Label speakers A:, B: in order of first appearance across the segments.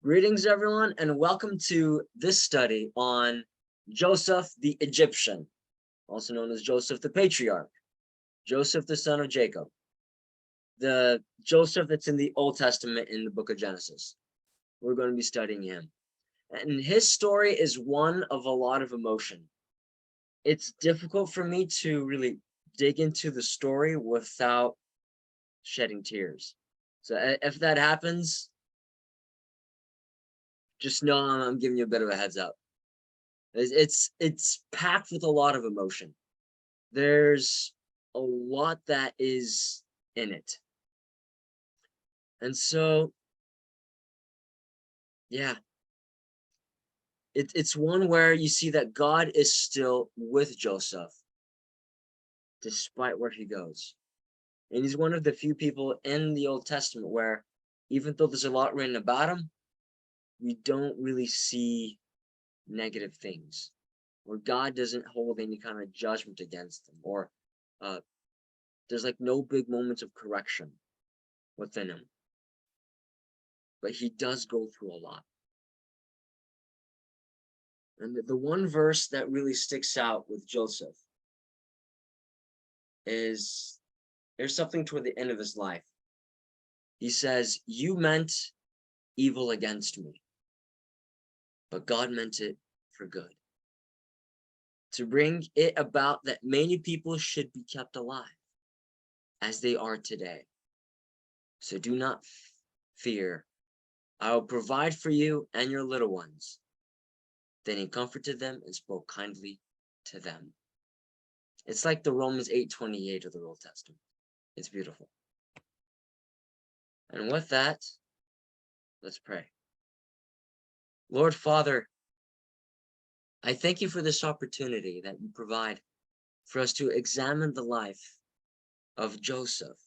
A: Greetings, everyone, and welcome to this study on Joseph the Egyptian, also known as Joseph the Patriarch, Joseph the son of Jacob, the Joseph that's in the Old Testament in the book of Genesis. We're going to be studying him. And his story is one of a lot of emotion. It's difficult for me to really dig into the story without shedding tears. So if that happens, just know I'm giving you a bit of a heads up. It's packed with a lot of emotion. There's a lot that is in it. And so, yeah, it's one where you see that God is still with Joseph, despite where he goes. And he's one of the few people in the Old Testament where, even though there's a lot written about him, we don't really see negative things, where God doesn't hold any kind of judgment against them, or there's like no big moments of correction within him. But he does go through a lot. And the one verse that really sticks out with Joseph is there's something toward the end of his life. He says, "You meant evil against me, but God meant it for good, to bring it about that many people should be kept alive as they are today. So do not fear. I will provide for you and your little ones." Then he comforted them and spoke kindly to them. It's like the Romans 8:28 of the Old Testament. It's beautiful. And with that, let's pray. Lord Father, I thank you for this opportunity that you provide for us to examine the life of Joseph.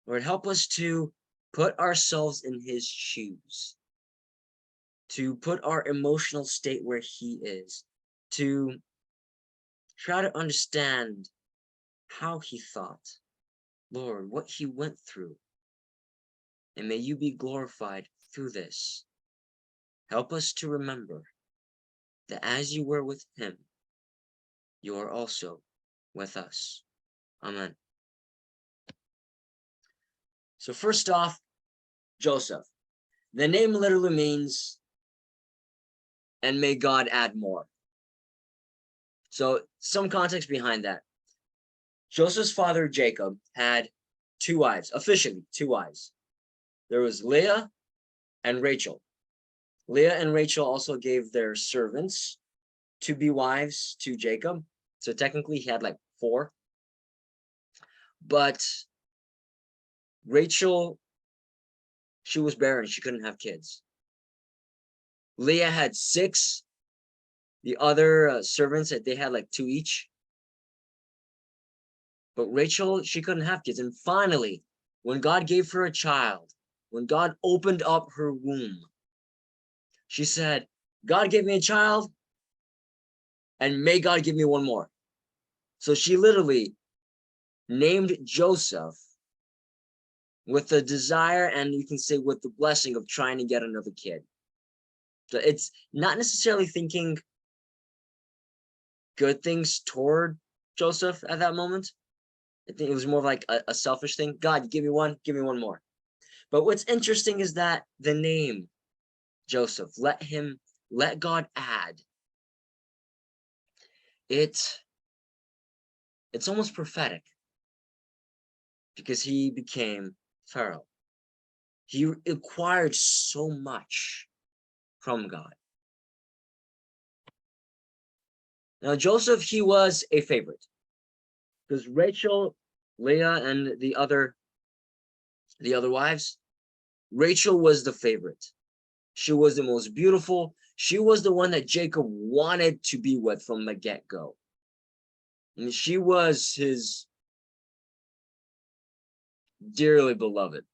A: Lord, help us to put ourselves in his shoes, to put our emotional state where he is, to try to understand how he thought, Lord, what he went through. And may you be glorified through this. Help us to remember that as you were with him, you are also with us. Amen. So first off, Joseph. The name literally means, "and may God add more." So some context behind that. Joseph's father, Jacob, had two wives, officially two wives. There was Leah and Rachel. Leah and Rachel also gave their servants to be wives to Jacob. So technically he had like four. But Rachel, she was barren. She couldn't have kids. Leah had six. The other servants, they had like two each. But Rachel, she couldn't have kids. And finally, when God gave her a child, when God opened up her womb, she said, "God gave me a child, and may God give me one more." So she literally named Joseph with the desire, and you can say with the blessing of trying to get another kid. So it's not necessarily thinking good things toward Joseph at that moment. I think it was more of like a selfish thing. God, give me one more. But what's interesting is that the name Joseph, let God add. It's almost prophetic, because he became Pharaoh. He acquired so much from God. Now Joseph, he was a favorite, because Rachel, Leah, and the other wives, Rachel was the favorite. She was the most beautiful. She was the one that Jacob wanted to be with from the get-go. And she was his dearly beloved,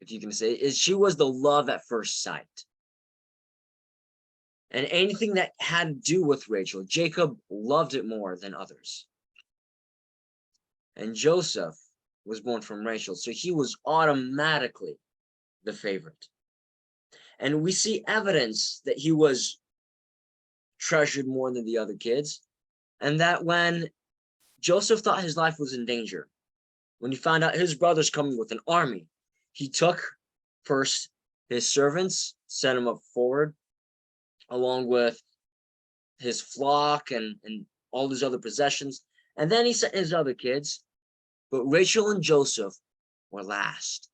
A: if you can say. She was the love at first sight. And anything that had to do with Rachel, Jacob loved it more than others. And Joseph was born from Rachel, so he was automatically the favorite. And we see evidence that he was treasured more than the other kids, and that when Joseph thought his life was in danger, when he found out his brother's coming with an army, he took first his servants, sent them up forward, along with his flock and all his other possessions. And then he sent his other kids, but Rachel and Joseph were last.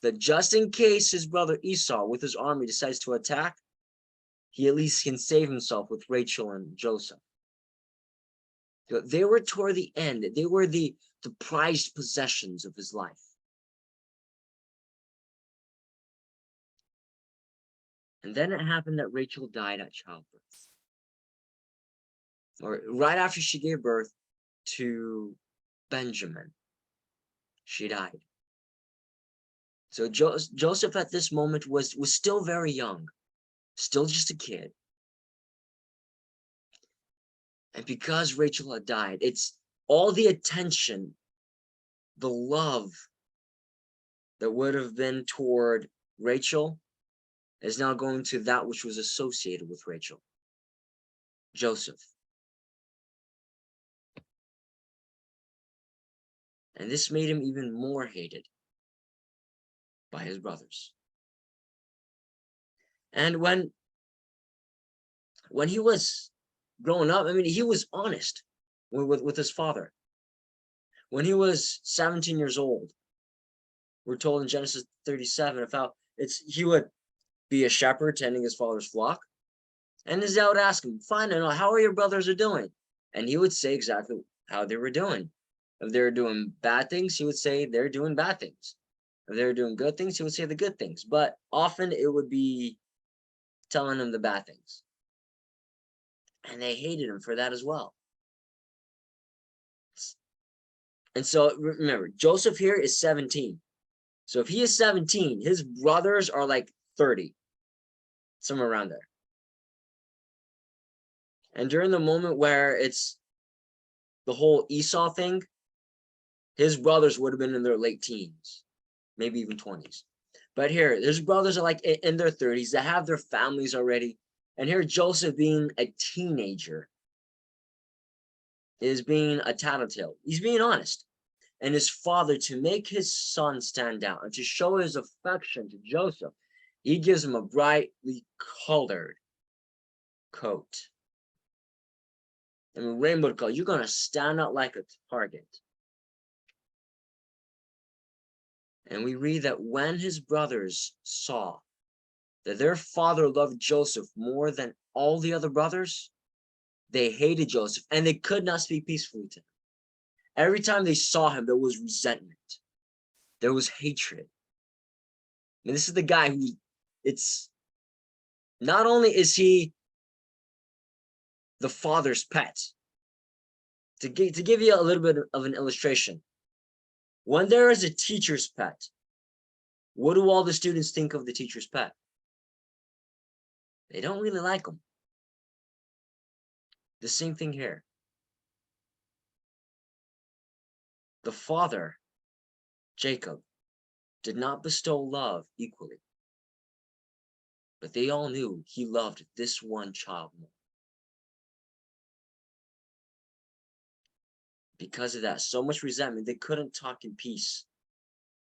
A: That just in case his brother Esau with his army decides to attack, he at least can save himself with Rachel and Joseph. They were toward the end. They were the prized possessions of his life. And then it happened that Rachel died at childbirth. Or right after she gave birth to Benjamin, she died. So Joseph at this moment was still very young, still just a kid. And because Rachel had died, it's all the attention, the love that would have been toward Rachel is now going to that which was associated with Rachel, Joseph. And this made him even more hated by his brothers. And when he was growing up, I mean, he was honest with his father. When he was 17 years old, we're told in Genesis 37 of how he would be a shepherd tending his father's flock. And his dad would ask him, "Fine, how are your brothers doing?" And he would say exactly how they were doing. If they were doing bad things, he would say they're doing bad things. If they were doing good things, he would say the good things. But often it would be telling them the bad things. And they hated him for that as well. And so remember, Joseph here is 17. So if he is 17, his brothers are like 30, somewhere around there. And during the moment where it's the whole Esau thing, his brothers would have been in their late teens, maybe even 20s. But here, his brothers are like in their 30s. They have their families already. And here, Joseph, being a teenager, is being a tattletale. He's being honest. And his father, to make his son stand out and to show his affection to Joseph, he gives him a brightly colored coat. I mean, rainbow color. You're going to stand out like a target. And we read that when his brothers saw that their father loved Joseph more than all the other brothers, they hated Joseph and they could not speak peacefully to him. Every time they saw him, there was resentment. There was hatred. And this is the guy who, it's not only is he the father's pet. To give you a little bit of an illustration, when there is a teacher's pet, what do all the students think of the teacher's pet? They don't really like him. The same thing here. The father, Jacob, did not bestow love equally, but they all knew he loved this one child more. Because of that, so much resentment, they couldn't talk in peace.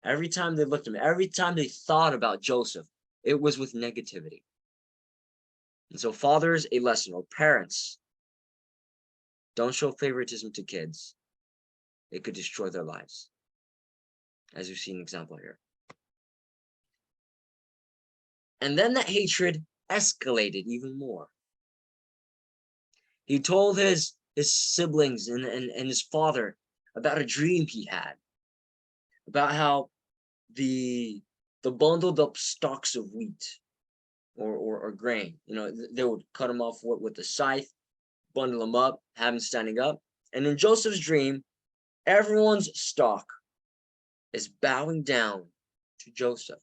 A: Every time they looked at him, every time they thought about Joseph, it was with negativity. And so fathers, a lesson, or parents, don't show favoritism to kids. It could destroy their lives, as we've seen an example here. And then that hatred escalated even more. He told his siblings and his father about a dream he had, about how the bundled up stalks of wheat or grain, they would cut them off with the scythe, bundle them up, have them standing up. And in Joseph's dream, everyone's stalk is bowing down to Joseph.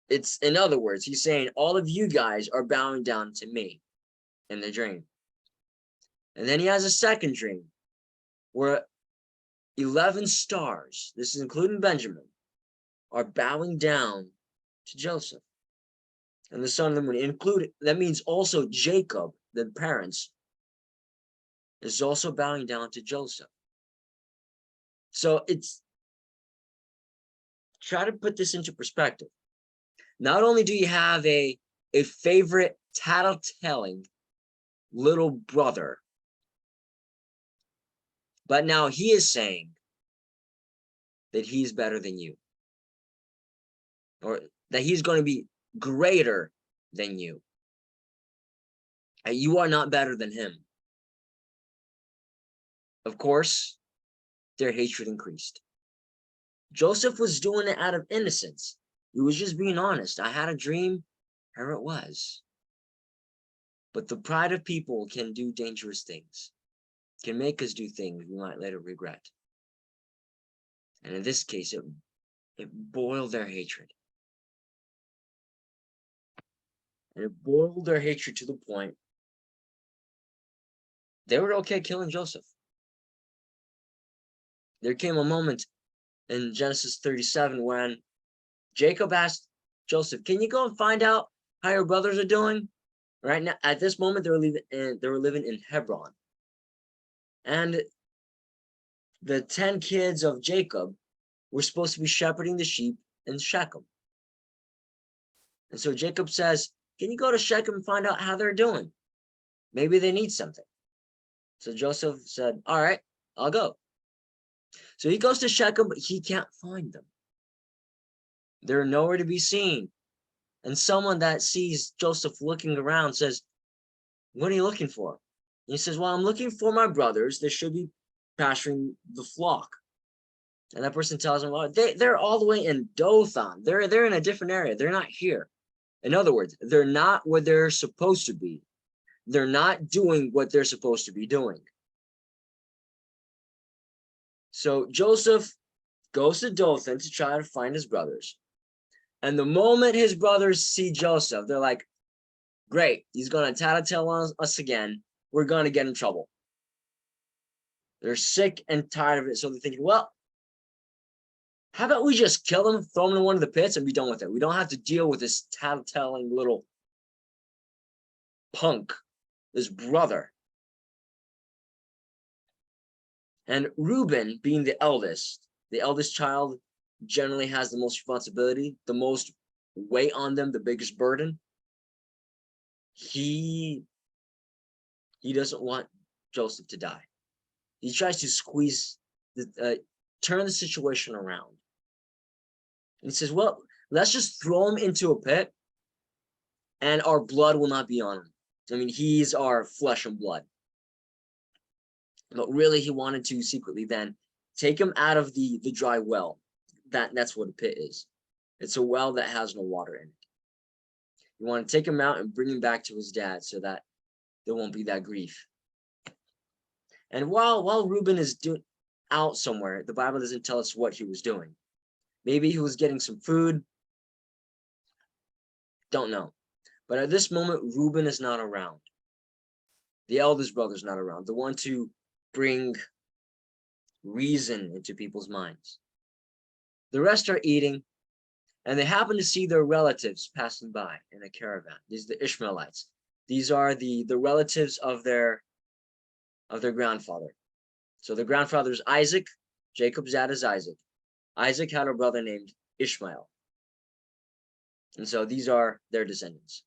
A: It's, in other words, he's saying, all of you guys are bowing down to me in the dream. And then he has a second dream where 11 stars, this is including Benjamin, are bowing down to Joseph. And the son of the moon included, that means also Jacob, the parents, is also bowing down to Joseph. So it's, try to put this into perspective. Not only do you have a favorite tattletelling little brother, but now he is saying that he's better than you, or that he's going to be greater than you. And you are not better than him. Of course, their hatred increased. Joseph was doing it out of innocence. He was just being honest. I had a dream, here it was. But the pride of people can do dangerous things, can make us do things we might later regret. And in this case, it boiled their hatred. And it boiled their hatred to the point they were okay killing Joseph. There came a moment in Genesis 37 when Jacob asked Joseph, "Can you go and find out how your brothers are doing?" Right now, at this moment, they were living in Hebron. And the 10 kids of Jacob were supposed to be shepherding the sheep in Shechem. And so Jacob says, "Can you go to Shechem and find out how they're doing? Maybe they need something." So Joseph said, "All right, I'll go." So he goes to Shechem, but he can't find them. They're nowhere to be seen. And someone that sees Joseph looking around says, "What are you looking for?" And he says, "Well, I'm looking for my brothers. They should be pasturing the flock." And that person tells him, "Well, they're all the way in Dothan. They're in a different area. They're not here." In other words, they're not where they're supposed to be. They're not doing what they're supposed to be doing. So Joseph goes to Dothan to try to find his brothers. And the moment his brothers see Joseph, they're like, "Great, he's going to tattletale on us again. We're going to get in trouble." They're sick and tired of it. So they're thinking, well, how about we just kill him, throw him in one of the pits, and be done with it? We don't have to deal with this tattletelling little punk, this brother. And Reuben, being the eldest child generally has the most responsibility, the most weight on them, the biggest burden. He doesn't want Joseph to die. He tries to turn the situation around. And he says, well, let's just throw him into a pit and our blood will not be on him. I mean, he's our flesh and blood. But really, he wanted to secretly then take him out of the dry well. That's what a pit is. It's a well that has no water in it. You want to take him out and bring him back to his dad so that there won't be that grief. And while Reuben is out somewhere, the Bible doesn't tell us what he was doing. Maybe he was getting some food. Don't know. But at this moment, Reuben is not around. The eldest brother's not around. The one to bring reason into people's minds. The rest are eating, and they happen to see their relatives passing by in a caravan. These are the Ishmaelites. These are the relatives of their grandfather. So the grandfather is Isaac. Jacob's dad is Isaac. Isaac had a brother named Ishmael. And so these are their descendants.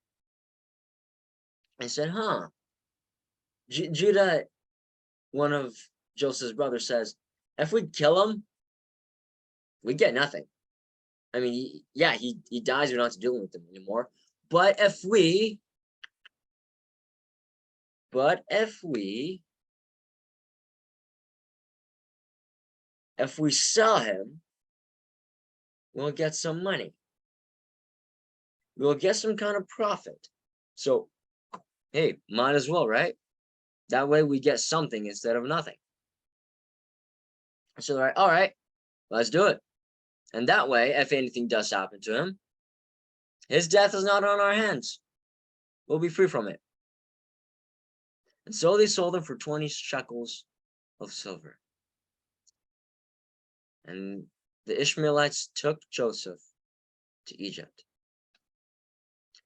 A: I said, Judah, one of Joseph's brothers, says, if we kill him, we get nothing. I mean, he dies, we don't have to deal with him anymore. But if we sell him, we'll get some money. We'll get some kind of profit. So, hey, might as well, right? That way we get something instead of nothing. So they're like, all right, let's do it. And that way, if anything does happen to him, his death is not on our hands. We'll be free from it. And so they sold him for 20 shekels of silver. And the Ishmaelites took Joseph to Egypt.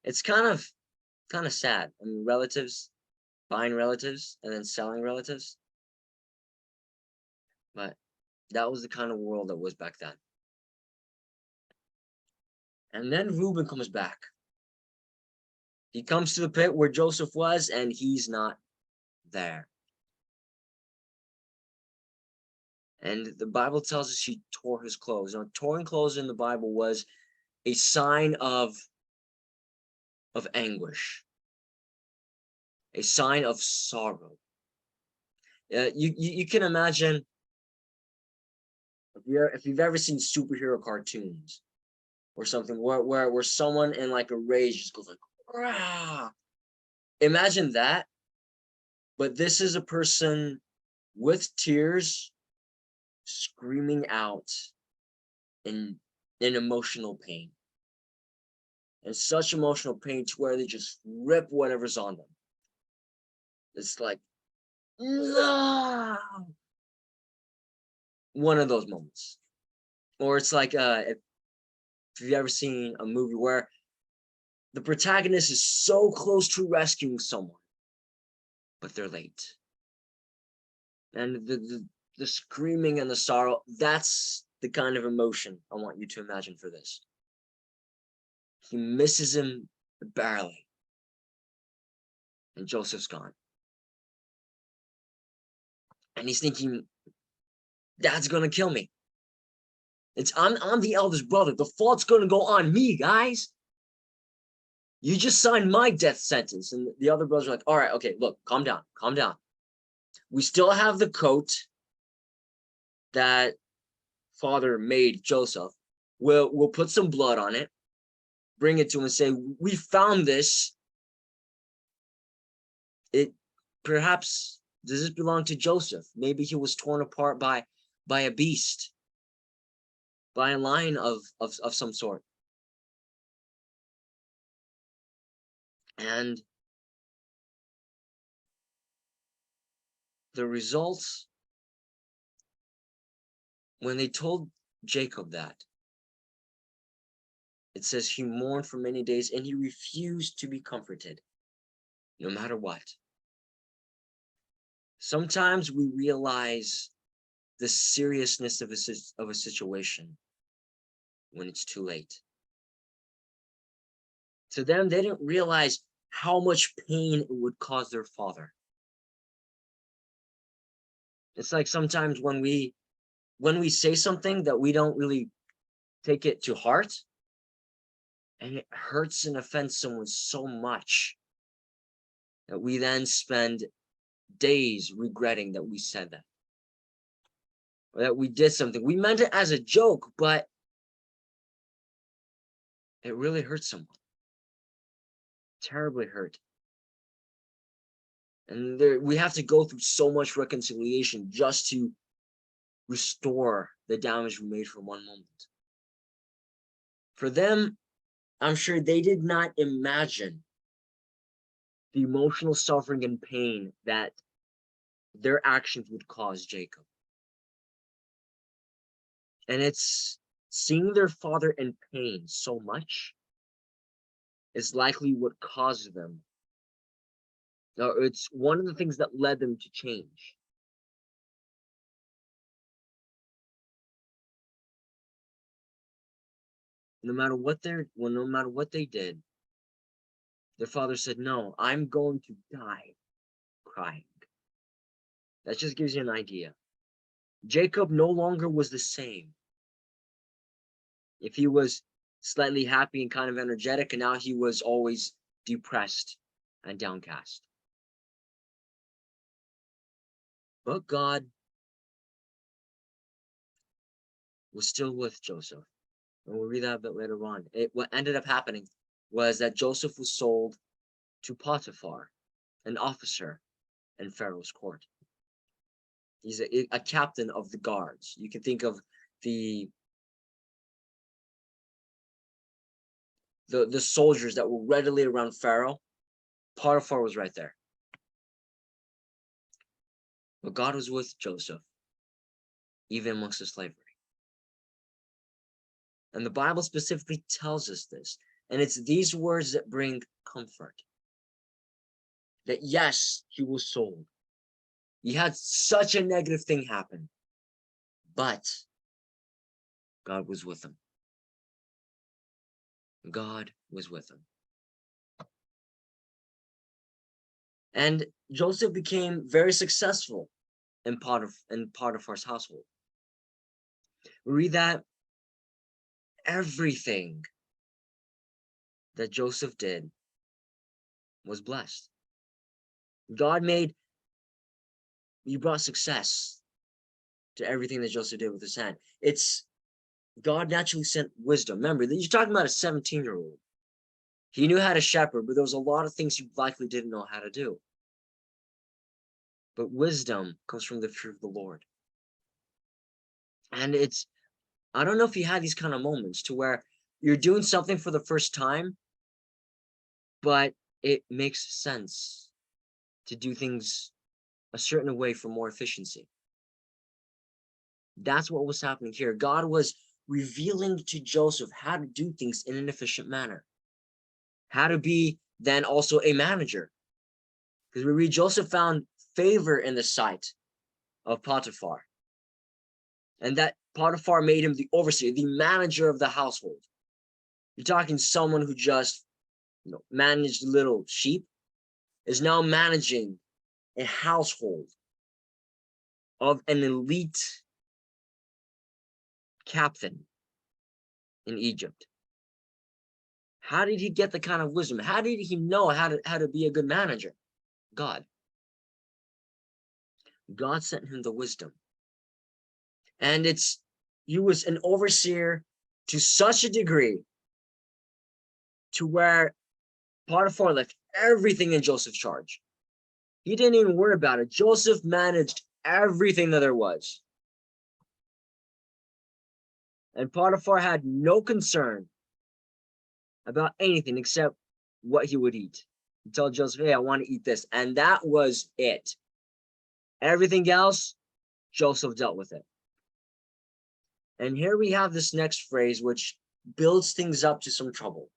A: It's kind of sad. I mean, relatives buying relatives and then selling relatives. But that was the kind of world that was back then. And then Reuben comes back. He comes to the pit where Joseph was, and he's not there. And the Bible tells us he tore his clothes. Now, torn clothes in the Bible was a sign of anguish, a sign of sorrow. You can imagine if you've ever seen superhero cartoons or something where someone in like a rage just goes like, rah. Imagine that, but this is a person with tears screaming out in emotional pain, and such emotional pain to where they just rip whatever's on them. It's like, no, one of those moments. Or it's like if you've ever seen a movie where the protagonist is so close to rescuing someone, but they're late. And the screaming and the sorrow, that's the kind of emotion I want you to imagine for this. He misses him barely. And Joseph's gone. And he's thinking, Dad's gonna kill me. I'm the eldest brother. The fault's gonna go on me, guys. You just signed my death sentence. And the other brothers are like, all right, okay, look, calm down, calm down. We still have the coat that father made Joseph. We'll put some blood on it, bring it to him and say, we found this. It perhaps does this belong to Joseph? Maybe he was torn apart by a beast, by a lion of some sort. And the results, when they told Jacob that, it says he mourned for many days and he refused to be comforted, no matter what. Sometimes we realize the seriousness of a situation when it's too late. To them, they didn't realize how much pain it would cause their father. It's like sometimes when we say something that we don't really take it to heart, and it hurts and offends someone so much that we then spend days regretting that we said that, or that we did something. We meant it as a joke, but it really hurt someone. Terribly hurt. And we have to go through so much reconciliation just to restore the damage we made for one moment. For them, I'm sure they did not imagine the emotional suffering and pain that their actions would cause Jacob. And it's seeing their father in pain so much is likely what caused them. Now, it's one of the things that led them to change. No matter what they did, their father said, no, I'm going to die crying. That just gives you an idea. Jacob no longer was the same. If he was slightly happy and kind of energetic, and now he was always depressed and downcast. But God was still with Joseph. And we'll read that a bit later on. What ended up happening was that Joseph was sold to Potiphar, an officer in Pharaoh's court. He's a captain of the guards. You can think of the soldiers that were readily around Pharaoh. Potiphar was right there. But God was with Joseph, even amongst the slavery. And the Bible specifically tells us this. And it's these words that bring comfort. That yes, he was sold. He had such a negative thing happen. But God was with him. God was with him. And Joseph became very successful in Potiphar's household. We read that everything that Joseph did was blessed. He brought success to everything that Joseph did with his hand. God naturally sent wisdom. Remember, you're talking about a 17-year-old. He knew how to shepherd, but there was a lot of things he likely didn't know how to do. But wisdom comes from the fear of the Lord. And I don't know if you had these kind of moments to where you're doing something for the first time, but it makes sense to do things a certain way for more efficiency. That's what was happening here. God was revealing to Joseph how to do things in an efficient manner, how to be then also a manager. Because we read Joseph found favor in the sight of Potiphar, and that Potiphar made him the overseer, the manager of the household. You're talking someone who just managed little sheep is now managing a household of an elite captain in Egypt. How did he get the kind of wisdom? How did he know how to be a good manager? God. God sent him the wisdom. And he was an overseer to such a degree to where Potiphar left everything in Joseph's charge. He didn't even worry about it. Joseph managed everything that there was. And Potiphar had no concern about anything except what he would eat. He told Joseph, hey, I want to eat this. And that was it. Everything else, Joseph dealt with it. And here we have this next phrase, which builds things up to some trouble.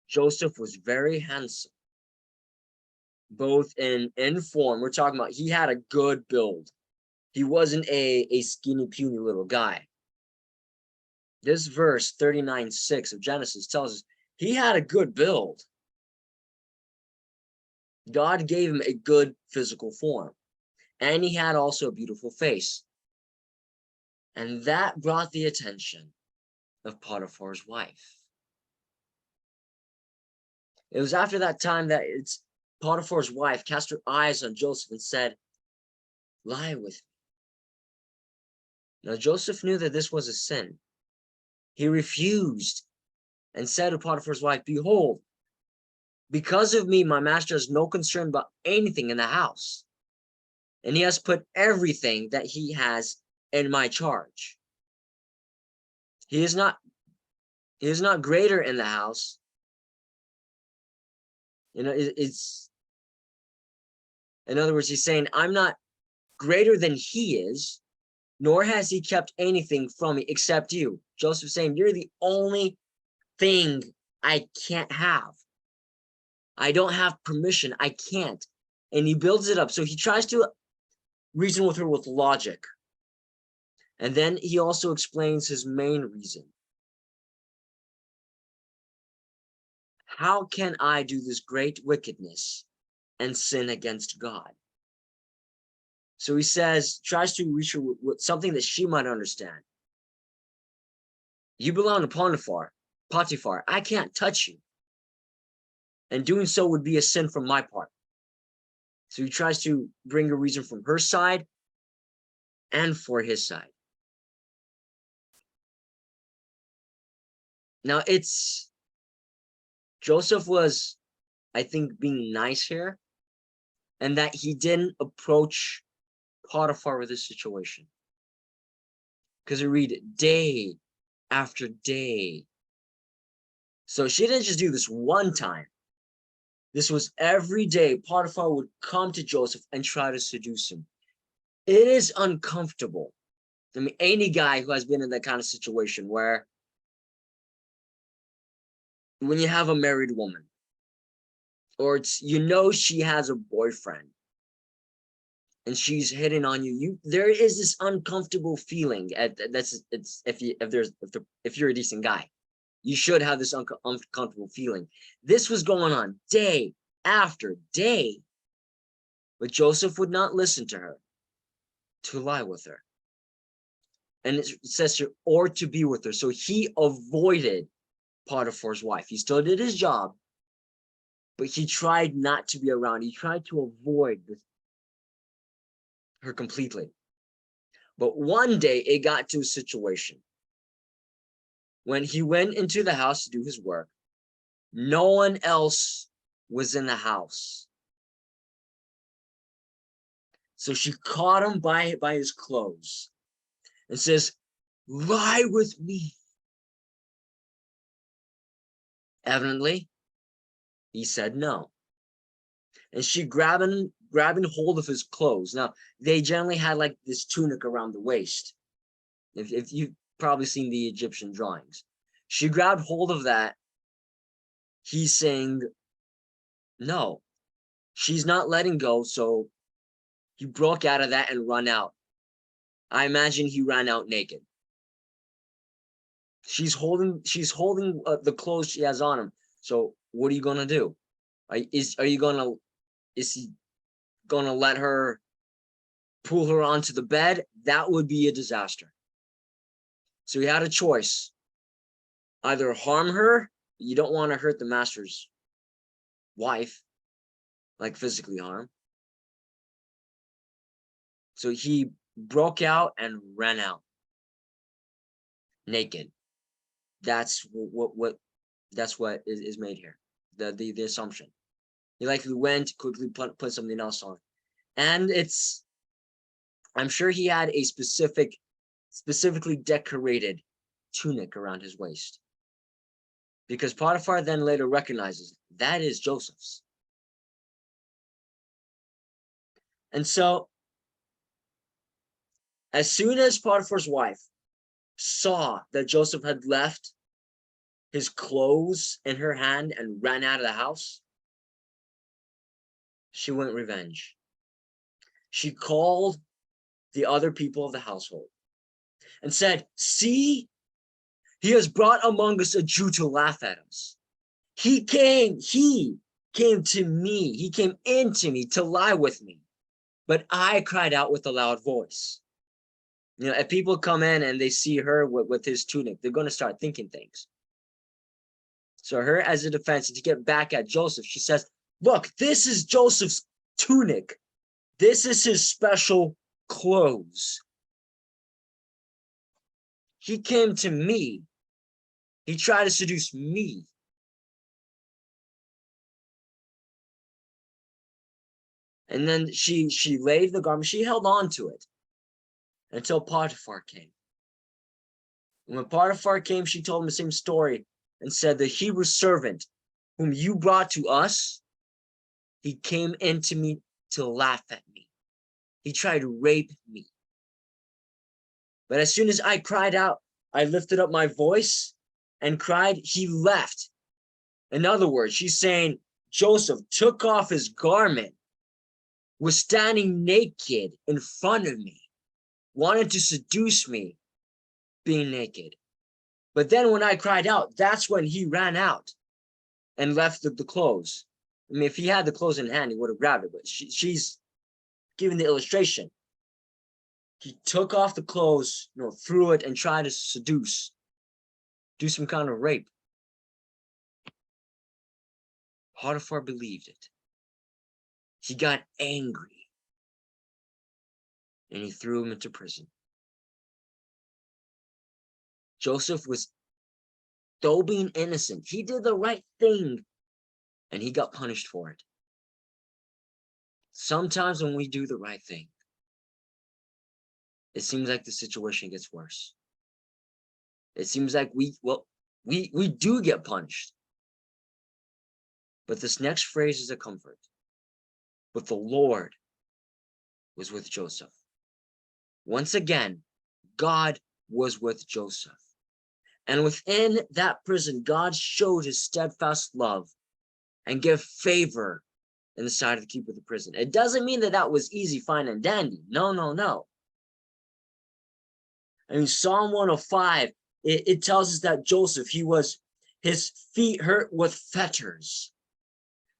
A: Joseph was very handsome, both in form. We're talking about he had a good build. He wasn't a skinny, puny little guy. This verse 39:6 of Genesis tells us he had a good build. God gave him a good physical form, and he had also a beautiful face. And that brought the attention of Potiphar's wife. It was after that time that Potiphar's wife cast her eyes on Joseph and said, lie with me. Now Joseph knew that this was a sin. He refused and said to Potiphar's wife, behold, because of me, my master has no concern about anything in the house. And he has put everything that he has in my charge. He is not greater in the house. It's in other words, he's saying, I'm not greater than he is, nor has he kept anything from me except you. Joseph saying, you're the only thing I can't have. I don't have permission. I can't. And he builds it up. So he tries to reason with her with logic. And then he also explains his main reason. How can I do this great wickedness and sin against God? So he tries to reach her with something that she might understand. You belong to Potiphar. I can't touch you. And doing so would be a sin from my part. So he tries to bring a reason from her side and for his side. Now Joseph was, I think, being nice here, and that he didn't approach Potiphar with this situation. Because we read day after day. So she didn't just do this one time. This was every day. Potiphar would come to Joseph and try to seduce him. It is uncomfortable I mean, any guy who has been in that kind of situation where when you have a married woman, or she has a boyfriend and she's hitting on you, there is this uncomfortable feeling it's if you're a decent guy, you should have this uncomfortable feeling. This was going on day after day, but Joseph would not listen to her, to lie with her. And it says here, or to be with her. So he avoided Potiphar's wife. He still did his job, but he tried not to be around. He tried to avoid her completely. But one day it got to a situation when he went into the house to do his work. No one else was in the house. So she caught him by his clothes and says, "Lie with me." Evidently, he said no. And she grabbing hold of his clothes. Now, they generally had like this tunic around the waist. If you've probably seen the Egyptian drawings. She grabbed hold of that. He's saying no. She's not letting go, so he broke out of that and run out. I imagine he ran out naked. She's holding the clothes she has on him. So what are you gonna do? Is he gonna let her pull her onto the bed? That would be a disaster. So he had a choice: either harm her. You don't want to hurt the master's wife, like physically harm. So he broke out and ran out naked. That's what is made here. The assumption. He likely went, quickly put something else on. And I'm sure he had a specifically decorated tunic around his waist. Because Potiphar then later recognizes that is Joseph's. And so, as soon as Potiphar's wife saw that Joseph had left his clothes in her hand and ran out of the house, she went revenge. She called the other people of the household and said, "See, he has brought among us a Jew to laugh at us. He came to me, he came into me to lie with me, but I cried out with a loud voice." You know, if people come in and they see her with his tunic, they're going to start thinking things. So her, as a defense, to get back at Joseph, she says, "Look, this is Joseph's tunic. This is his special clothes. He came to me. He tried to seduce me." And then she laid the garment. She held on to it until Potiphar came. And when Potiphar came, she told him the same story and said, "The Hebrew servant whom you brought to us, he came into me to laugh at me. He tried to rape me. But as soon as I cried out, I lifted up my voice and cried, he left." In other words, she's saying Joseph took off his garment, was standing naked in front of me, wanted to seduce me being naked. But then when I cried out, that's when he ran out and left the clothes. I mean, if he had the clothes in hand, he would have grabbed it, but she's giving the illustration. He took off the clothes, threw it and tried to seduce, do some kind of rape. Potiphar believed it. He got angry and he threw him into prison. Joseph was, though being innocent, he did the right thing and he got punished for it. Sometimes when we do the right thing, it seems like the situation gets worse. It seems like we do get punished. But this next phrase is a comfort. But the Lord was with Joseph. Once again, God was with Joseph. And within that prison, God showed his steadfast love and gave favor in the sight of the keeper of the prison. It doesn't mean that that was easy, fine, and dandy. No, no, no. I mean, Psalm 105, it tells us that Joseph, his feet hurt with fetters.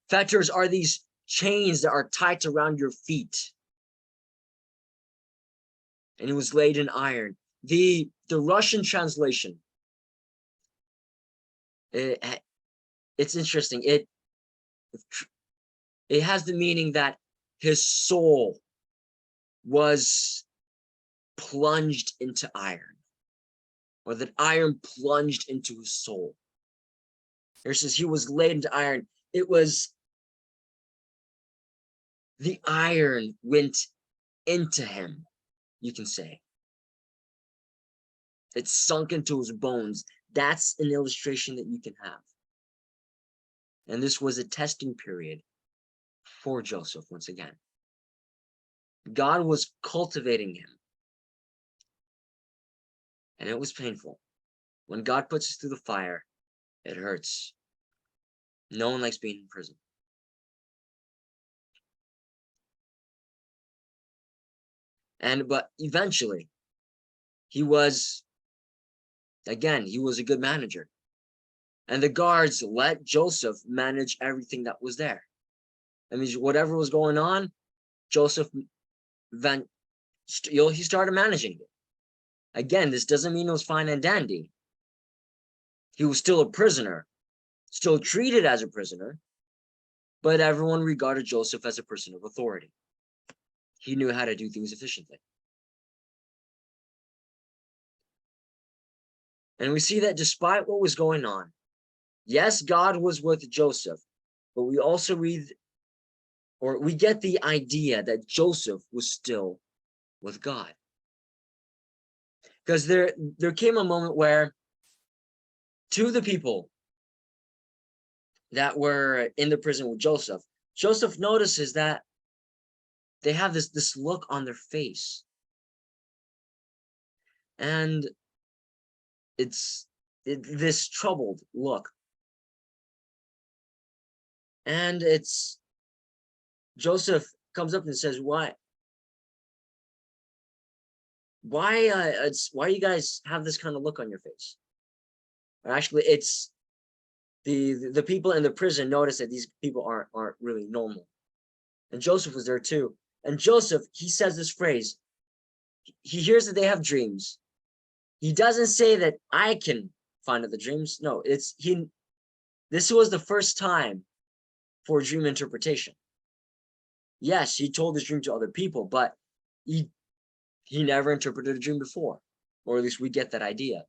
A: Fetters are these chains that are tight around your feet. And he was laid in iron. The Russian translation, it's interesting. It has the meaning that his soul was plunged into iron, or that iron plunged into his soul. Here it says he was laid into iron. It was the iron went into him, you can say. It sunk into his bones. That's an illustration that you can have. And this was a testing period for Joseph once again. God was cultivating him. And it was painful. When God puts us through the fire, it hurts. No one likes being in prison. But eventually, he was a good manager. And the guards let Joseph manage everything that was there. That means whatever was going on, Joseph, he started managing it. Again, this doesn't mean it was fine and dandy. He was still a prisoner, still treated as a prisoner, but everyone regarded Joseph as a person of authority. He knew how to do things efficiently. And we see that despite what was going on, yes, God was with Joseph, but we also we get the idea that Joseph was still with God. Because there came a moment where two of the people that were in the prison with Joseph notices that they have this look on their face. And it's this troubled look. And Joseph comes up and says, why you guys have this kind of look on your face? Or actually, it's the people in the prison notice that these people aren't really normal. And Joseph was there too. And Joseph, he says this phrase. He hears that they have dreams. He doesn't say that I can find out the dreams. No, this was the first time for dream interpretation. Yes, he told his dream to other people, but he never interpreted a dream before, or at least we get that idea.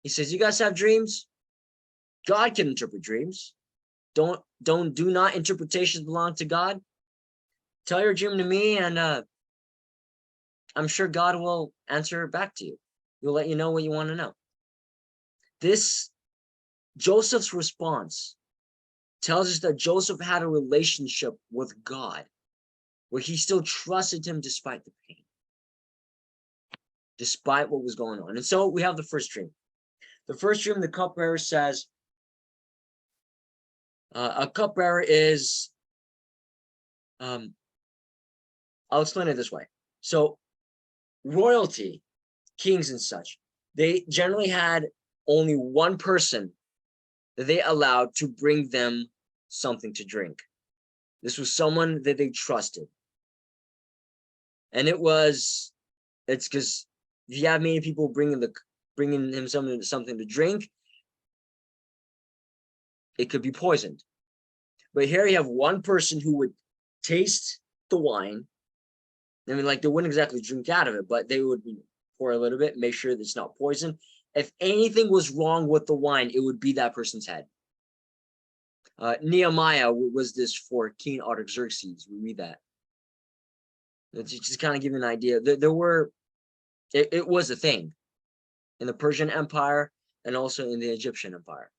A: He says, you guys have dreams? God can interpret dreams. Do not interpretations belong to God? Tell your dream to me, and I'm sure God will answer back to you. He'll let you know what you want to know. Joseph's response tells us that Joseph had a relationship with God where he still trusted him despite the pain, despite what was going on. And so we have the first dream. The first dream, the cupbearer says, a cupbearer is, I'll explain it this way. So royalty, kings and such, they generally had only one person that they allowed to bring them something to drink. This was someone that they trusted. And it's because if you have many people bringing him something to drink, it could be poisoned. But here you have one person who would taste the wine. I mean, like, they wouldn't exactly drink out of it, but they would pour a little bit, make sure that it's not poison. If anything was wrong with the wine, it would be that person's head. Nehemiah was this for King Artaxerxes. We read that. It's just kind of give you an idea. It was a thing in the Persian Empire and also in the Egyptian Empire.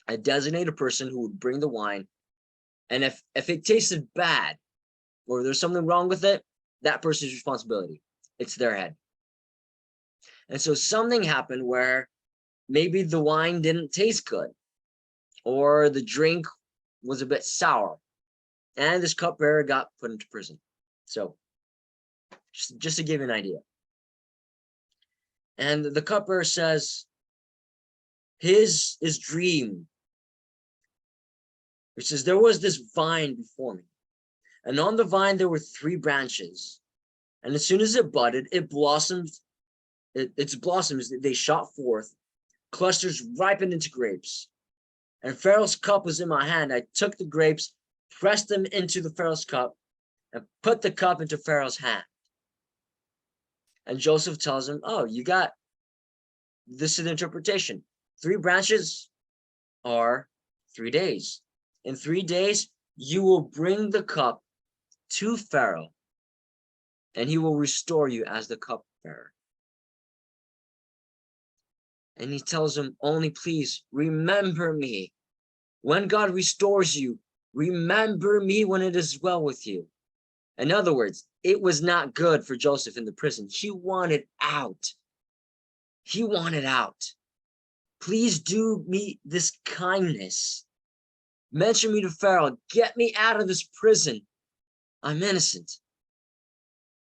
A: A designated person who would bring the wine, and if it tasted bad or there's something wrong with it, that person's responsibility. It's their head. And so something happened where maybe the wine didn't taste good, or the drink was a bit sour, and this cupbearer got put into prison. So just to give you an idea. And the cupbearer says his dream, which says, there was this vine before me, and on the vine there were 3 branches, and as soon as it budded, it blossomed. Its blossoms, they shot forth, clusters ripened into grapes. And Pharaoh's cup was in my hand. I took the grapes, pressed them into the Pharaoh's cup, and put the cup into Pharaoh's hand. And Joseph tells him, oh, you got, this is the interpretation. 3 branches are 3 days. In 3 days, you will bring the cup to Pharaoh, and he will restore you as the cupbearer. And he tells him, only please remember me. When God restores you, remember me when it is well with you. In other words, it was not good for Joseph in the prison. He wanted out. He wanted out. Please do me this kindness. Mention me to Pharaoh. Get me out of this prison. I'm innocent.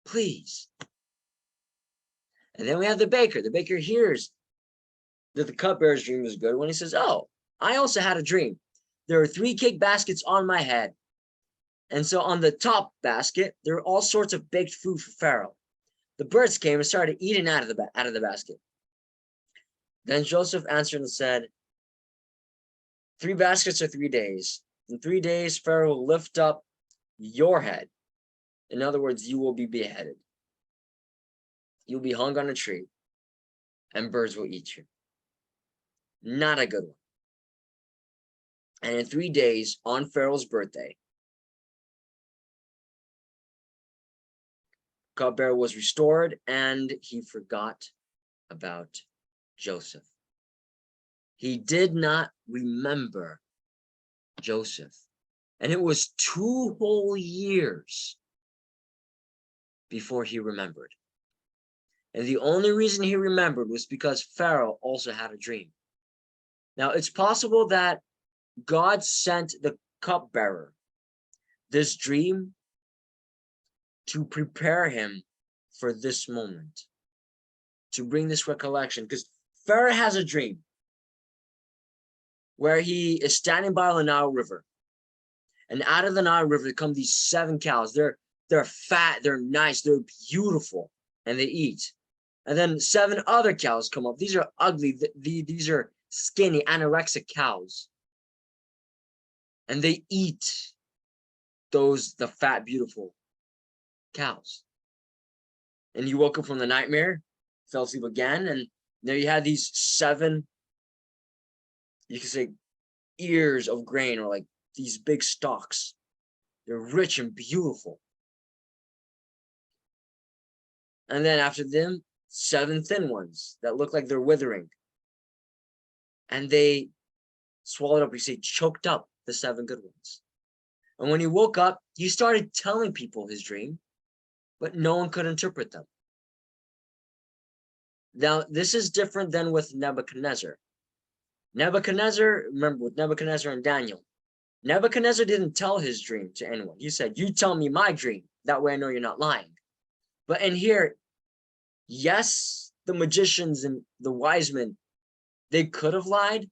A: Please. And then we have the baker. The baker hears that the cupbearer's dream is good when he says, oh, I also had a dream. There are 3 cake baskets on my head. And so on the top basket, there are all sorts of baked food for Pharaoh. The birds came and started eating out of the basket. Then Joseph answered and said, 3 baskets are 3 days. In 3 days, Pharaoh will lift up your head. In other words, you will be beheaded. You'll be hung on a tree, and birds will eat you. Not a good one. And in 3 days, on Pharaoh's birthday, cupbearer was restored, and he forgot about Joseph. He did not remember Joseph. And it was 2 whole years before he remembered. And the only reason he remembered was because Pharaoh also had a dream. Now, it's possible that God sent the cupbearer this dream to prepare him for this moment, to bring this recollection, because Pharaoh has a dream where he is standing by the Nile River, and out of the Nile River come these 7 cows. They're fat, they're nice, they're beautiful, and they eat. And then 7 other cows come up. These are ugly. These are skinny, anorexic cows, and they eat the fat, beautiful cows. And he woke up from the nightmare, fell asleep again, and there you had these 7, you could say, ears of grain, or like these big stalks. They're rich and beautiful. And then after them, 7 thin ones that look like they're withering. And they swallowed up, you say, choked up the 7 good ones. And when he woke up, he started telling people his dream, but no one could interpret them. Now, this is different than with Nebuchadnezzar. Nebuchadnezzar, remember with Nebuchadnezzar and Daniel, Nebuchadnezzar didn't tell his dream to anyone. He said, you tell me my dream. That way I know you're not lying. But in here, yes, the magicians and the wise men, they could have lied,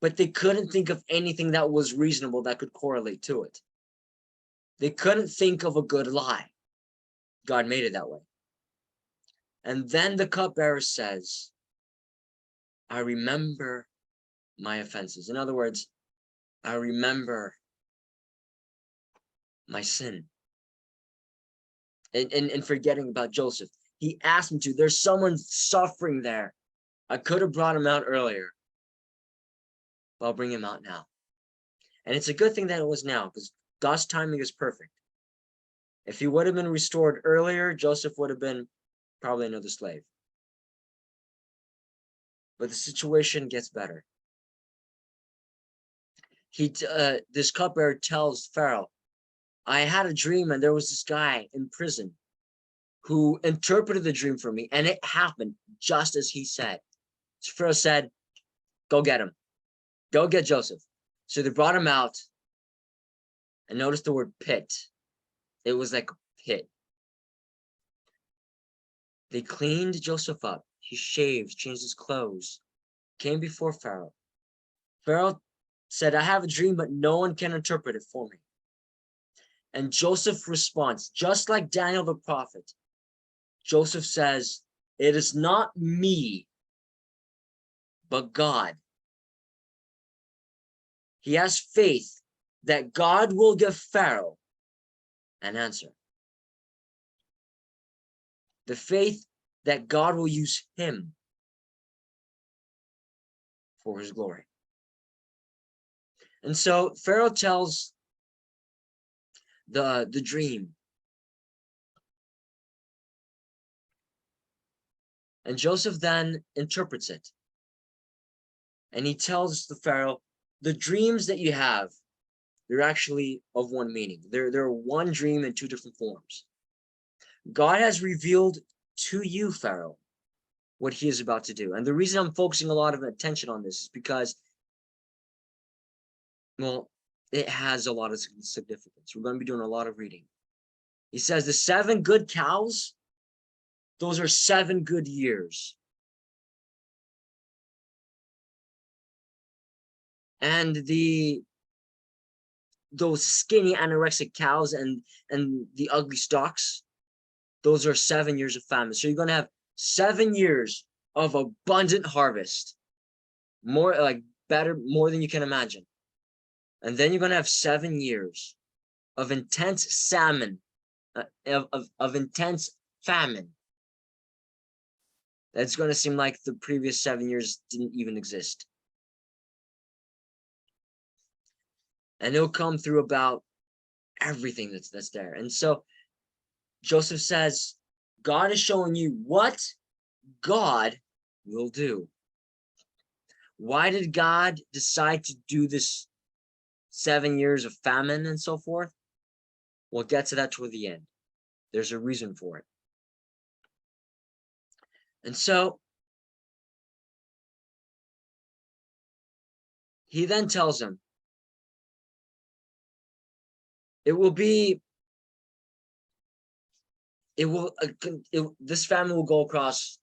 A: but they couldn't think of anything that was reasonable that could correlate to it. They couldn't think of a good lie. God made it that way. And then the cupbearer says, I remember my offenses. In other words, I remember my sin. And forgetting about Joseph. He asked me to. There's someone suffering there. I could have brought him out earlier, but I'll bring him out now. And it's a good thing that it was now, because God's timing is perfect. If he would have been restored earlier, Joseph would have been probably another slave. But the situation gets better. This cupbearer tells Pharaoh, I had a dream and there was this guy in prison who interpreted the dream for me, and it happened just as he said. So Pharaoh said, go get him. Go get Joseph. So they brought him out, and notice the word pit. It was like a pit. They cleaned Joseph up. He shaved, changed his clothes, came before Pharaoh. Pharaoh said, I have a dream, but no one can interpret it for me. And Joseph responds, just like Daniel the prophet. Joseph says, it is not me, but God. He has faith that God will give Pharaoh an answer. The faith that God will use him for his glory. And so Pharaoh tells the dream. And Joseph then interprets it. And he tells the Pharaoh, the dreams that you have, they're actually of one meaning. They're one dream in two different forms. God has revealed to you, Pharaoh, what he is about to do. And the reason I'm focusing a lot of attention on this is because, well, it has a lot of significance. We're going to be doing a lot of reading. He says the 7 good cows, those are 7 good years. And those skinny anorexic cows and the ugly stalks, those are 7 years of famine. So you're going to have 7 years of abundant harvest, more than you can imagine. And then you're going to have 7 years of intense of intense famine. That's going to seem like the previous 7 years didn't even exist. And it'll come through about everything that's there. And so Joseph says, God is showing you what God will do. Why did God decide to do this 7 years of famine and so forth? We'll get to that toward the end. There's a reason for it. And so he then tells him, this famine will go across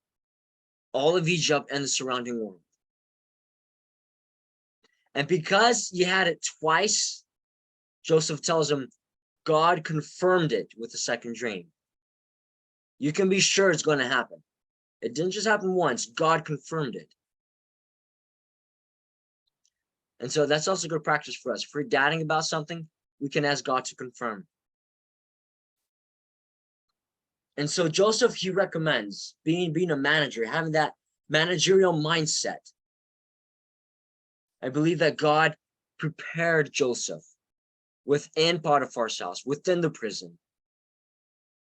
A: all of Egypt and the surrounding world. And because you had it twice, Joseph tells him, God confirmed it with the second dream. You can be sure it's going to happen. It didn't just happen once. God confirmed it. And so that's also good practice for us. If we're doubting about something, we can ask God to confirm. And so Joseph, he recommends being a manager, having that managerial mindset. I believe that God prepared Joseph within Potiphar's house, within the prison,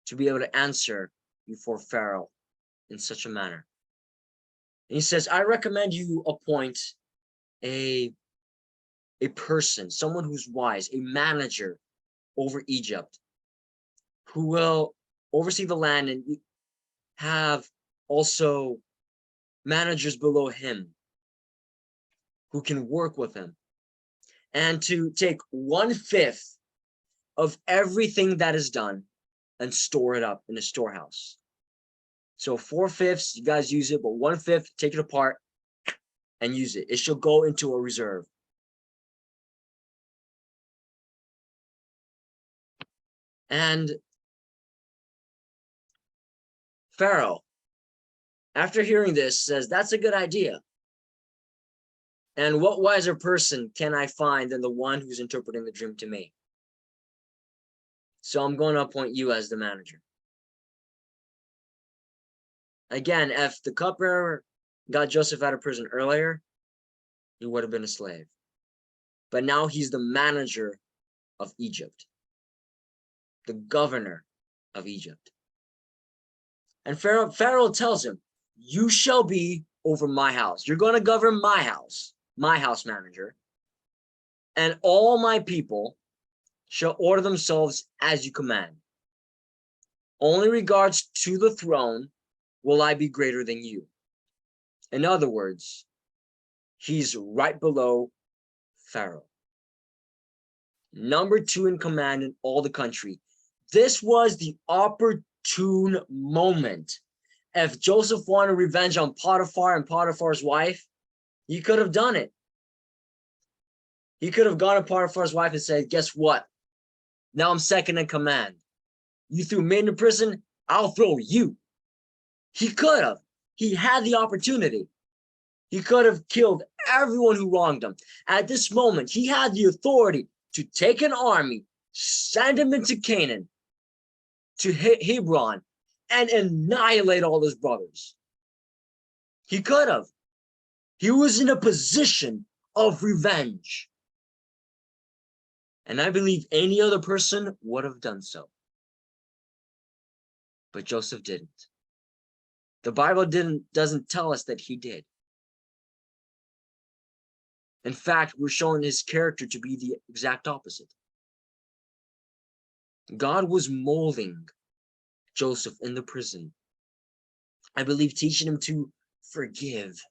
A: to be able to answer before Pharaoh in such a manner. And he says, I recommend you appoint a person, someone who's wise, a manager over Egypt, who will oversee the land and have also managers below him who can work with him, and to take 1/5 of everything that is done and store it up in a storehouse. So 4/5, you guys use it, but 1/5, take it apart and use it. It shall go into a reserve. And Pharaoh, after hearing this, says, that's a good idea. And what wiser person can I find than the one who's interpreting the dream to me? So I'm going to appoint you as the manager. Again, if the cupbearer got Joseph out of prison earlier, he would have been a slave. But now he's the manager of Egypt, the governor of Egypt. And Pharaoh tells him, you shall be over my house. You're going to govern my house manager. And all my people shall order themselves as you command. only regards to the throne will I be greater than you. In other words, he's right below Pharaoh. Number 2 in command in all the country. This was the opportune moment. If Joseph wanted revenge on Potiphar and Potiphar's wife, he could have done it. He could have gone to Potiphar's wife and said, guess what? Now I'm second in command. You threw me into prison, I'll throw you. He could have. He had the opportunity. He could have killed everyone who wronged him. At this moment, he had the authority to take an army, send him into Canaan, to Hebron, and annihilate all his brothers. He could have. He was in a position of revenge. And I believe any other person would have done so. But Joseph didn't. The Bible doesn't tell us that he did. In fact, we're showing his character to be the exact opposite. God was molding Joseph in the prison. I believe teaching him to forgive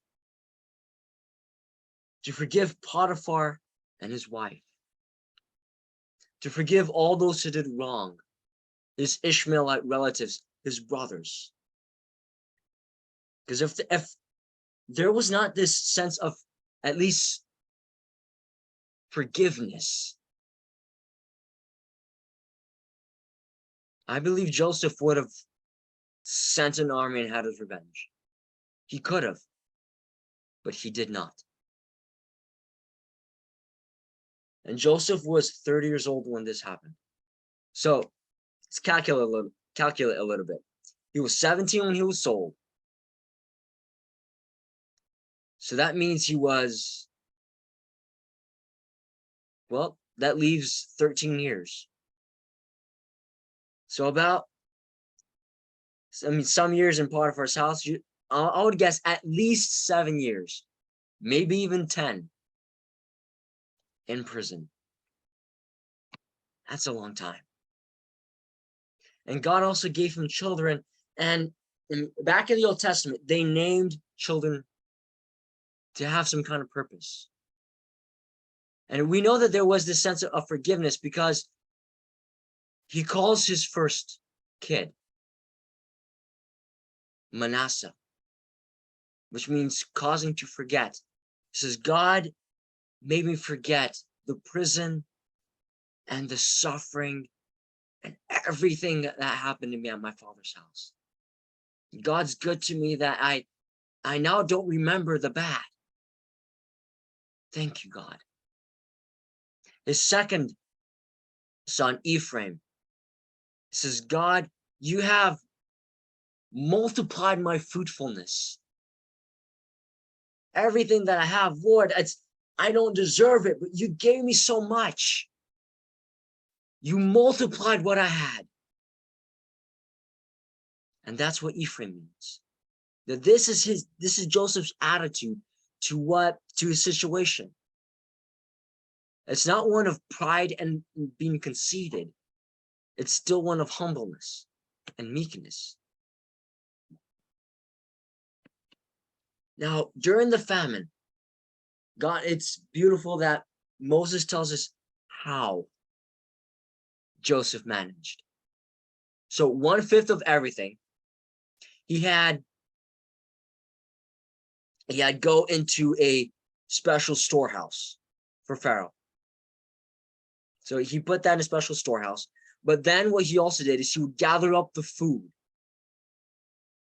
A: Potiphar and his wife, to forgive all those who did wrong, his Ishmaelite relatives, his brothers. Because if there was not this sense of at least forgiveness, I believe Joseph would have sent an army and had his revenge. He could have, but he did not. And Joseph was 30 years old when this happened. So let's calculate a little bit. He was 17 when he was sold. So that means he was, well, that leaves 13 years. So about, some years in Potiphar's house, I would guess at least 7 years, maybe even 10 in prison. That's a long time. And God also gave him children. And back in the Old Testament, they named children to have some kind of purpose. And we know that there was this sense of forgiveness because he calls his first kid Manasseh, which means causing to forget. He says, God made me forget the prison and the suffering and everything that happened to me at my father's house. God's good to me that I now don't remember the bad. Thank you, God. His second son, Ephraim, says, God, you have multiplied my fruitfulness. Everything that I have, Lord, I don't deserve it, but you gave me so much. You multiplied what I had. And that's what Ephraim means. That this is Joseph's attitude to his situation. It's not one of pride and being conceited. It's still one of humbleness and meekness. Now, during the famine, God, it's beautiful that Moses tells us how Joseph managed. So 1/5 of everything, he had go into a special storehouse for Pharaoh. So he put that in a special storehouse. But then what he also did is he would gather up the food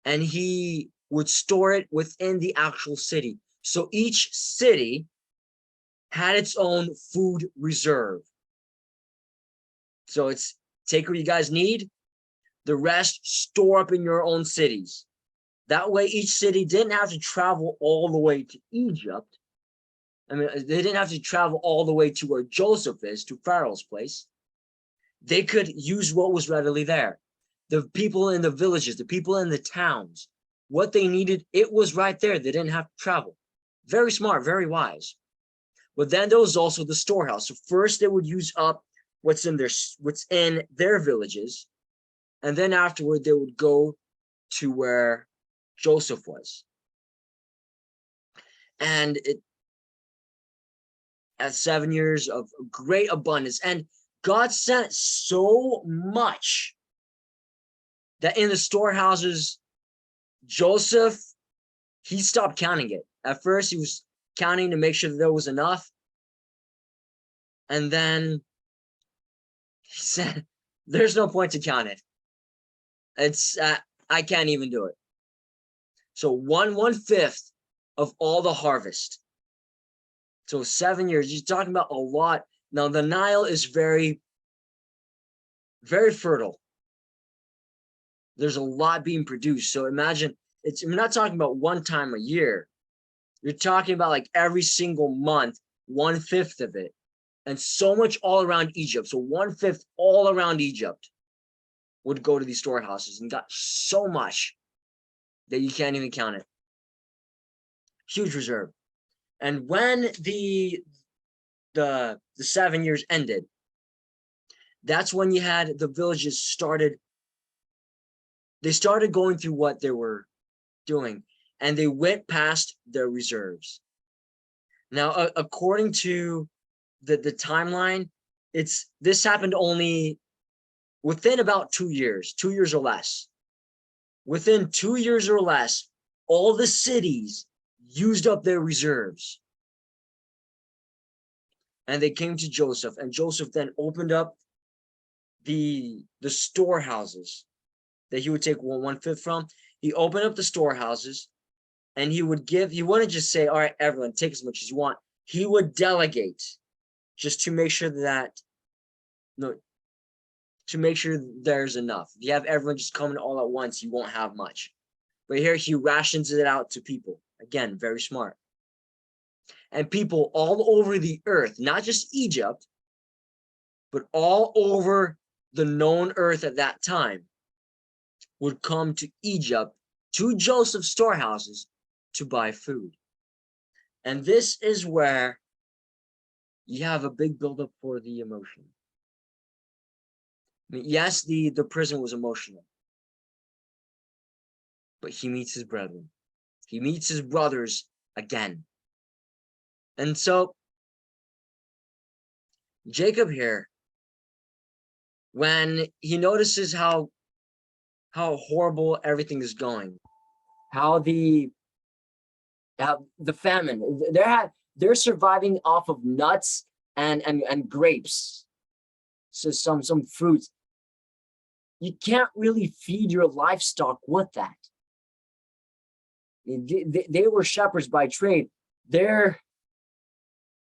A: and he would store it within the actual city. So each city had its own food reserve. So it's take what you guys need, the rest store up in your own cities. That way each city didn't have to travel all the way to Egypt. I mean, they didn't have to travel all the way to where Joseph is, to Pharaoh's place. They could use what was readily there. The people in the villages, the people in the towns, what they needed, it was right there. They didn't have to travel. Very smart, very wise. But then there was also the storehouse. So first they would use up what's in their villages, And then afterward, they would go to where Joseph was. And it at 7 years of great abundance. And God sent so much that in the storehouses, Joseph, he stopped counting it. At first, he was counting to make sure that there was enough. And then he said, there's no point to count it. It's, I can't even do it. So one-fifth of all the harvest. So 7 years, you're talking about a lot. Now, the Nile is very, very fertile. There's a lot being produced. So imagine, we're not talking about one time a year. You're talking about like every single month, 1/5 of it. And so much all around Egypt. So 1/5 all around Egypt would go to these storehouses and got so much that you can't even count it. Huge reserve. And when the 7 years ended, that's when you had the villages started. They started going through what they were doing, and they went past their reserves. Now, according to the timeline, this happened only within about 2 years, 2 years or less. Within 2 years or less, all the cities used up their reserves. And they came to Joseph, and Joseph then opened up the storehouses that he would take 1/5 from. He opened up the storehouses, and he wouldn't just say, all right, everyone, take as much as you want. He would delegate just to make sure to make sure there's enough. If you have everyone just coming all at once, you won't have much. But here he rations it out to people. Again, very smart. And people all over the earth, not just Egypt, but all over the known earth at that time, would come to Egypt, to Joseph's storehouses, to buy food. And this is where you have a big buildup for the emotion. I mean, yes, the prison was emotional, but he meets his brethren. He meets his brothers again. And so Jacob here, when he notices how horrible everything is going, how the famine, they're surviving off of nuts and grapes, so some fruits. You can't really feed your livestock with that. They were shepherds by trade. They're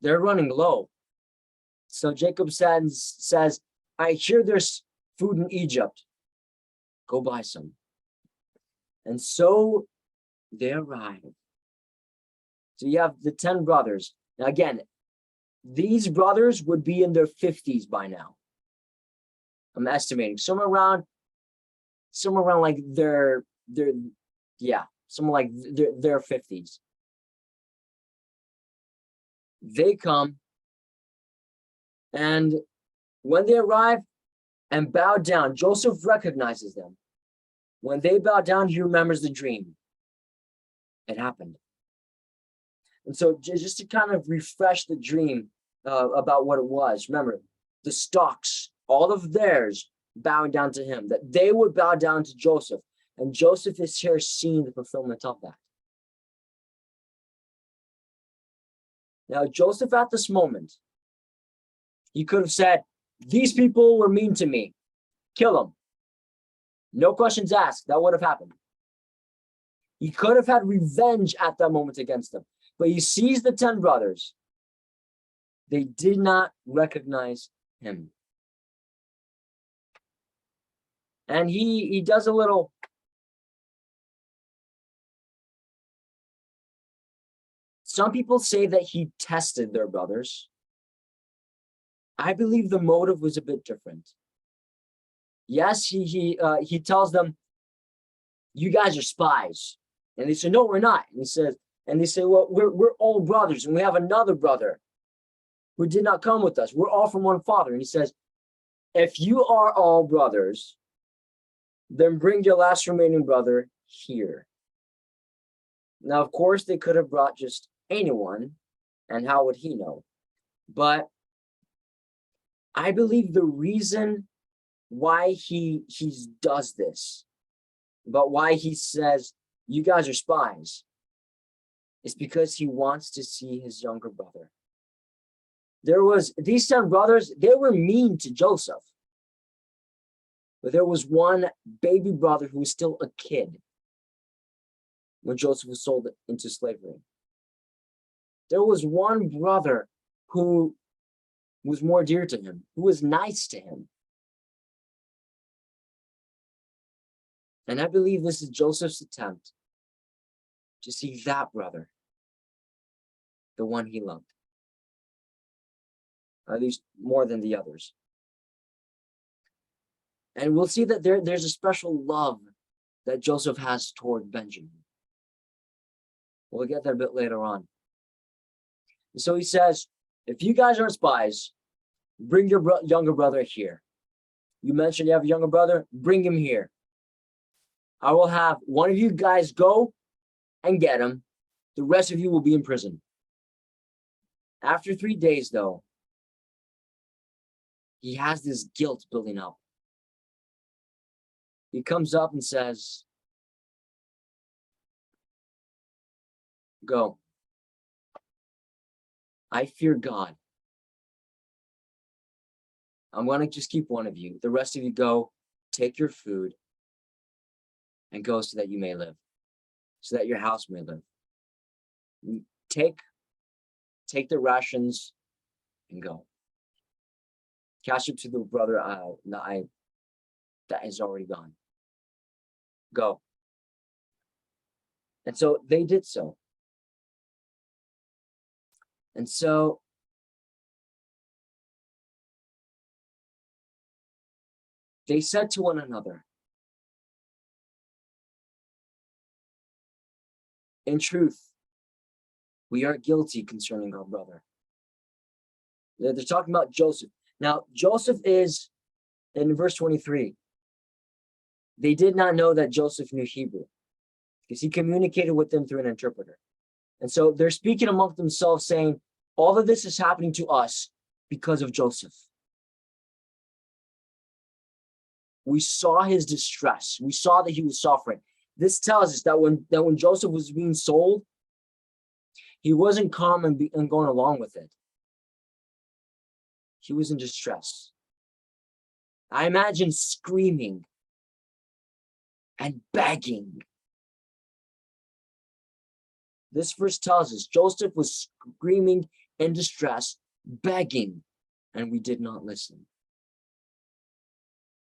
A: running low. So Jacob says, I hear there's food in Egypt. Go buy some. And so they arrive. So you have the 10 brothers. Now again, these brothers would be in their 50s by now. I'm estimating somewhere around like their 50s. They come, and when they arrive and bow down, Joseph recognizes them. When they bow down, he remembers the dream. It happened. And so just to kind of refresh the dream about what it was, remember, the stocks, all of theirs bowing down to him, that they would bow down to Joseph. And Joseph is here seeing the fulfillment of that. Now, Joseph at this moment, he could have said, these people were mean to me. Kill them. No questions asked. That would have happened. He could have had revenge at that moment against them. But he sees the 10 brothers. They did not recognize him. And he does a little. Some people say that he tested their brothers. I believe the motive was a bit different. Yes, he tells them, you guys are spies. And they say, no, we're not. And they say, well, we're all brothers, and we have another brother who did not come with us. We're all from one father. And he says, if you are all brothers,
B: Then bring your last remaining brother here. Now, of course, they could have brought just anyone, and how would he know? But I believe the reason why he does this, but why he says, you guys are spies, is because he wants to see his younger brother. These 10 brothers, they were mean to Joseph. But there was one baby brother who was still a kid when Joseph was sold into slavery. There was one brother who was more dear to him, who was nice to him. And I believe this is Joseph's attempt to see that brother, the one he loved, at least more than the others. And we'll see that there's a special love that Joseph has toward Benjamin. We'll get that a bit later on. And so he says, if you guys aren't spies, bring your younger brother here. You mentioned you have a younger brother, bring him here. I will have one of you guys go and get him. The rest of you will be in prison. After 3 days, though, he has this guilt building up. He comes up and says, go. I fear God. I'm going to just keep one of you. The rest of you go, take your food, and go so that you may live, so that your house may live. Take the rations and go. Cash it to the brother that is already gone. Go. And so they did so. And so they said to one another, in truth, we are guilty concerning our brother. They're talking about Joseph. Now, Joseph is, in verse 23, they did not know that Joseph knew Hebrew because he communicated with them through an interpreter. And so they're speaking among themselves saying, all of this is happening to us because of Joseph. We saw his distress. We saw that he was suffering. This tells us that when Joseph was being sold, he wasn't calm and going along with it. He was in distress. I imagine screaming and begging. This verse tells us Joseph was screaming in distress, begging, and we did not listen.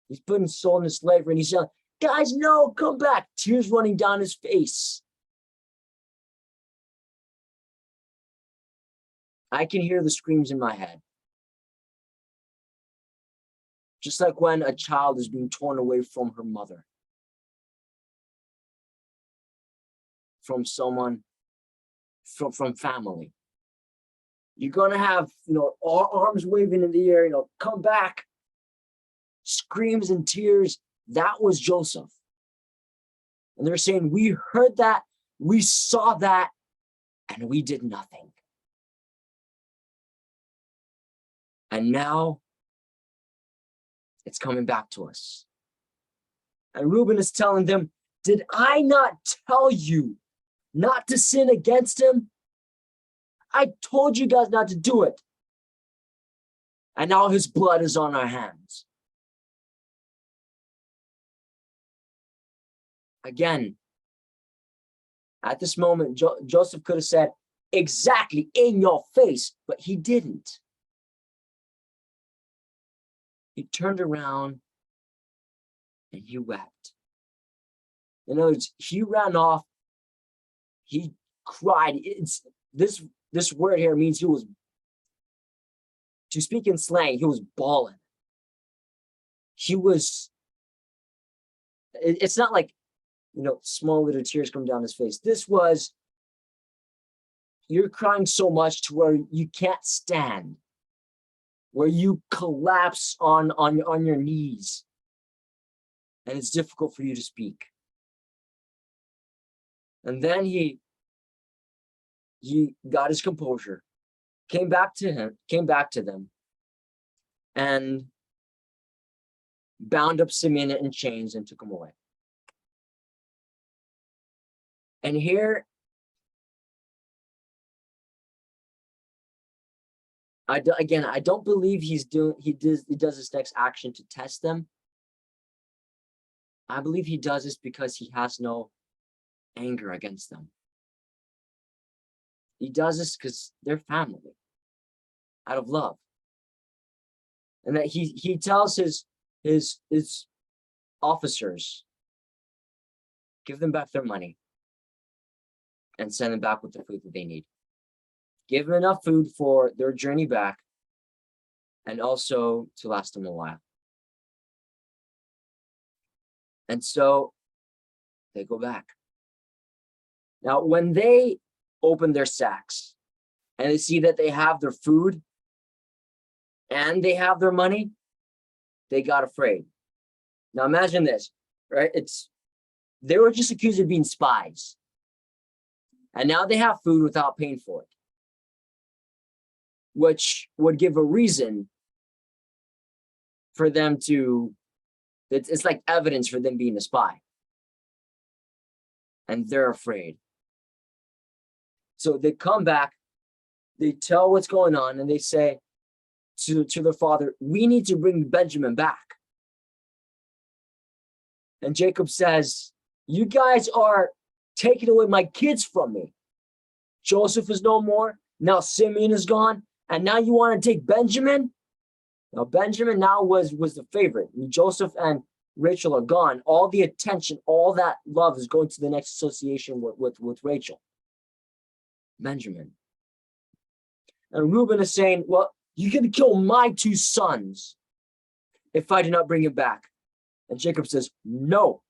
B: He's putting sold into slavery and he's yelling, guys, no, come back. Tears running down his face. I can hear the screams in my head. Just like when a child is being torn away from her mother, from someone, from family. You're going to have, arms waving in the air, come back, screams and tears. That was Joseph. And they're saying, we heard that, we saw that, and we did nothing. And now it's coming back to us. And Reuben is telling them, did I not tell you not to sin against him? I told you guys not to do it. And now his blood is on our hands. Again, at this moment, Joseph could have said, exactly, in your face, but he didn't. He turned around and he wept. In other words, he ran off. He cried. This word here means he was, to speak in slang, he was bawling. It's not like, small little tears come down his face. This was, you're crying so much to where you can't stand, where you collapse on your knees and it's difficult for you to speak. And then he got his composure, came back to them, and bound up Simeon in chains and took him away. And here, I don't believe he does this next action to test them. I believe he does this because he has no anger against them. He does this because they're family, out of love. And that he tells his officers, give them back their money and send them back with the food that they need. Give them enough food for their journey back and also to last them a while. And so they go back. Now, when they open their sacks and they see that they have their food and they have their money, they got afraid. Now imagine this, right? They were just accused of being spies. And now they have food without paying for it, which would give a reason for them to, it's like evidence for them being a spy. And they're afraid. So they come back, they tell what's going on, and they say to their father, we need to bring Benjamin back. And Jacob says, you guys are taking away my kids from me. Joseph is no more. Now Simeon is gone. And now you want to take Benjamin? Now Benjamin now was the favorite. I mean, Joseph and Rachel are gone. All the attention, all that love is going to the next association with Rachel. Benjamin. And Reuben is saying, well, you're going to kill my two sons if I do not bring him back. And Jacob says, no.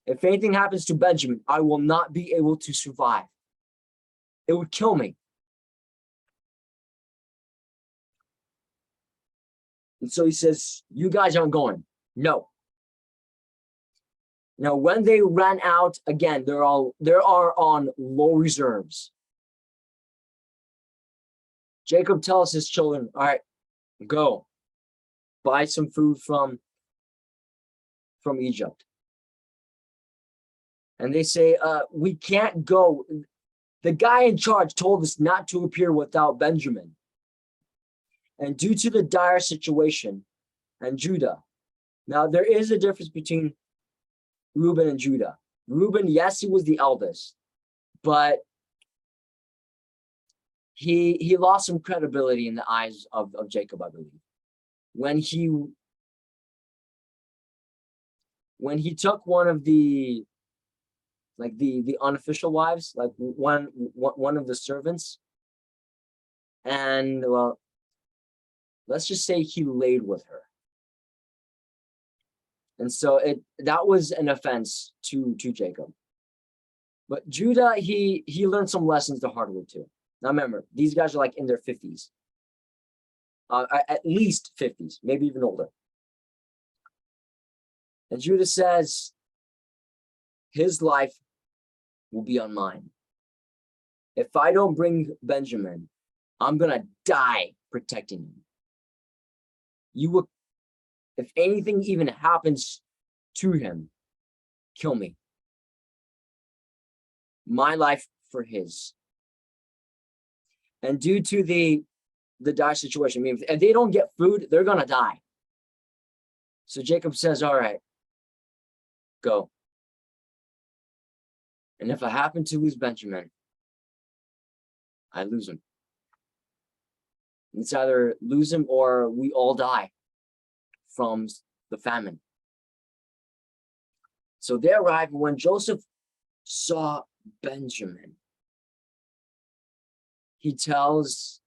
B: If anything happens to Benjamin, I will not be able to survive. It would kill me. And so he says, you guys aren't going. No. Now, when they ran out, again, they are on low reserves. Jacob tells his children, all right, go. Buy some food from Egypt. And they say, we can't go. The guy in charge told us not to appear without Benjamin. And due to the dire situation and Judah, now there is a difference between Reuben and Judah. Reuben, yes, he was the eldest, but he lost some credibility in the eyes of Jacob, I believe. When he took one of the unofficial wives, like one of the servants, and well, let's just say he laid with her. And so that was an offense to Jacob. But Judah, he learned some lessons the hard way too. Now remember, these guys are like in their 50s. At least 50s, maybe even older. And Judah says, his life will be on mine. If I don't bring Benjamin, I'm going to die protecting him. You will, if anything even happens to him, kill me. My life for his. And due to the dire situation, I mean, if they don't get food, they're going to die. So Jacob says, all right, go. And if I happen to lose Benjamin, I lose him. It's either lose him or we all die from the famine. So they arrived. When Joseph saw Benjamin, he tells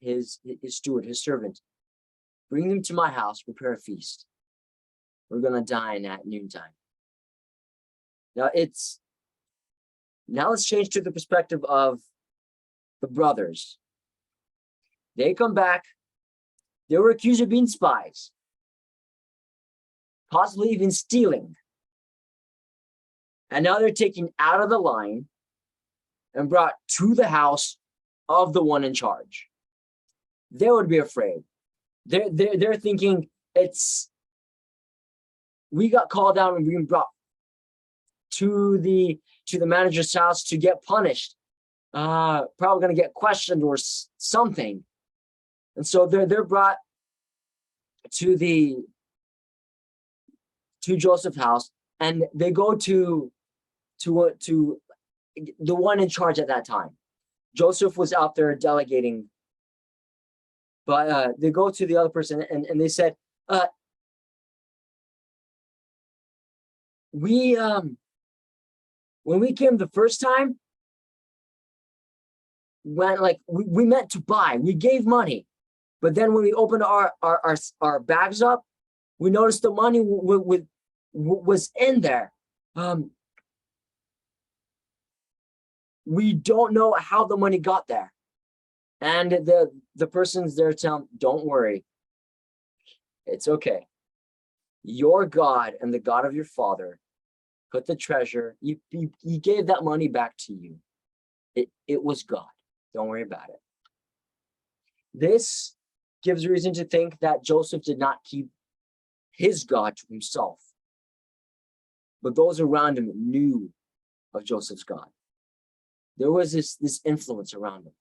B: his steward, his servant, bring them to my house, prepare a feast. We're going to dine at noontime. Now let's change to the perspective of the brothers. They come back. They were accused of being spies. possibly even stealing. And now they're taken out of the line and brought to the house of the one in charge. They would be afraid. They're thinking we got called out and being brought to the manager's house to get punished. Probably going to get questioned or something. And so they're brought to Joseph's house, and they go to the one in charge at that time. Joseph was out there delegating, but they go to the other person and they said, when we came the first time, we meant to buy, we gave money, but then when we opened our bags up, we noticed the money was in there. We don't know how the money got there. And the person's there telling, don't worry, it's okay. Your God and the God of your father put the treasure, he gave that money back to you. It was God. Don't worry about it. This gives reason to think that Joseph did not keep his God to himself, but those around him knew of Joseph's God. There was this influence around him.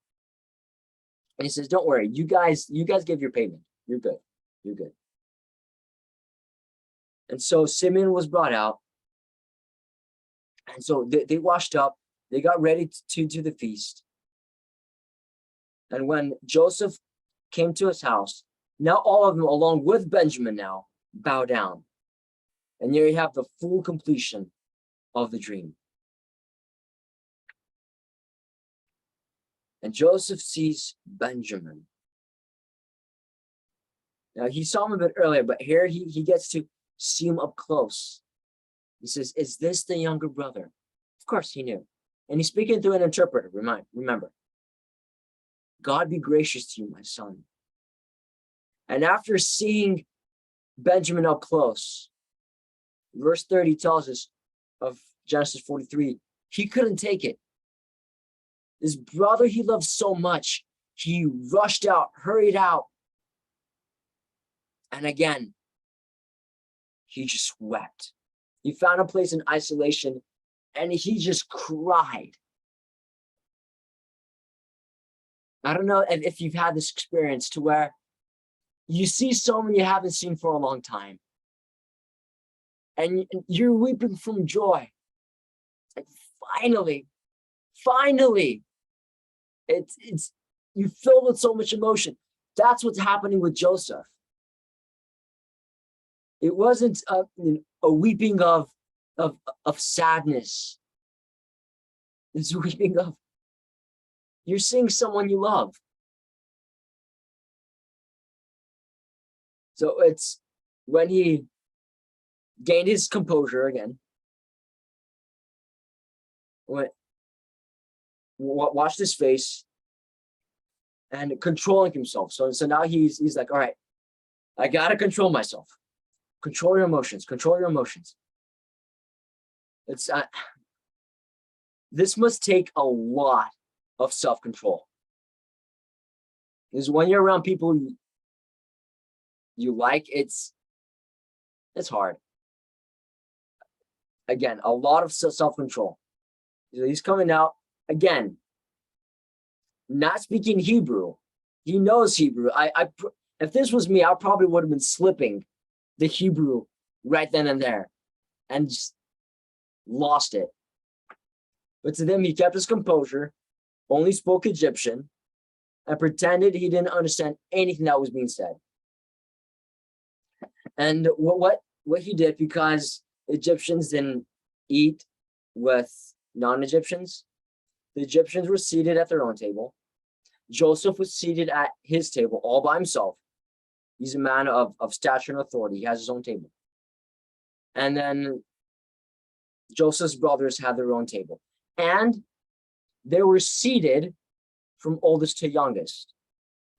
B: And he says, don't worry, you guys give your payment. You're good. You're good. And so Simeon was brought out. And so they washed up. They got ready to do the feast. And when Joseph came to his house, now all of them, along with Benjamin now, bow down. And here you have the full completion of the dream. And Joseph sees Benjamin. Now, he saw him a bit earlier, but here he gets to see him up close. He says, is this the younger brother? Of course he knew. And he's speaking through an interpreter, remember. God be gracious to you, my son. And after seeing Benjamin up close, verse 30 tells us of Genesis 43, he couldn't take it. His brother he loved so much, he rushed out, hurried out. And again, he just wept. He found a place in isolation and he just cried. I don't know if you've had this experience to where you see someone you haven't seen for a long time and you're weeping from joy. Like finally, it's you filled with so much emotion. That's what's happening with Joseph. It wasn't a weeping of sadness. It's a weeping of you're seeing someone you love. So it's when he gained his composure again, washed his face and controlling himself. So now he's like, all right, I gotta control myself. Control your emotions. Control your emotions. It's this must take a lot of self-control. Because when you're around people you like, it's hard. Again, a lot of self-control. He's coming out again, not speaking Hebrew. He knows Hebrew. If this was me, I probably would have been slipping the Hebrew right then and there and just lost it. But to them, he kept his composure, only spoke Egyptian, and pretended he didn't understand anything that was being said. And what he did, because Egyptians didn't eat with non-Egyptians, the Egyptians were seated at their own table. Joseph was seated at his table all by himself. He's a man of stature and authority. He has his own table. And then Joseph's brothers had their own table. And they were seated from oldest to youngest.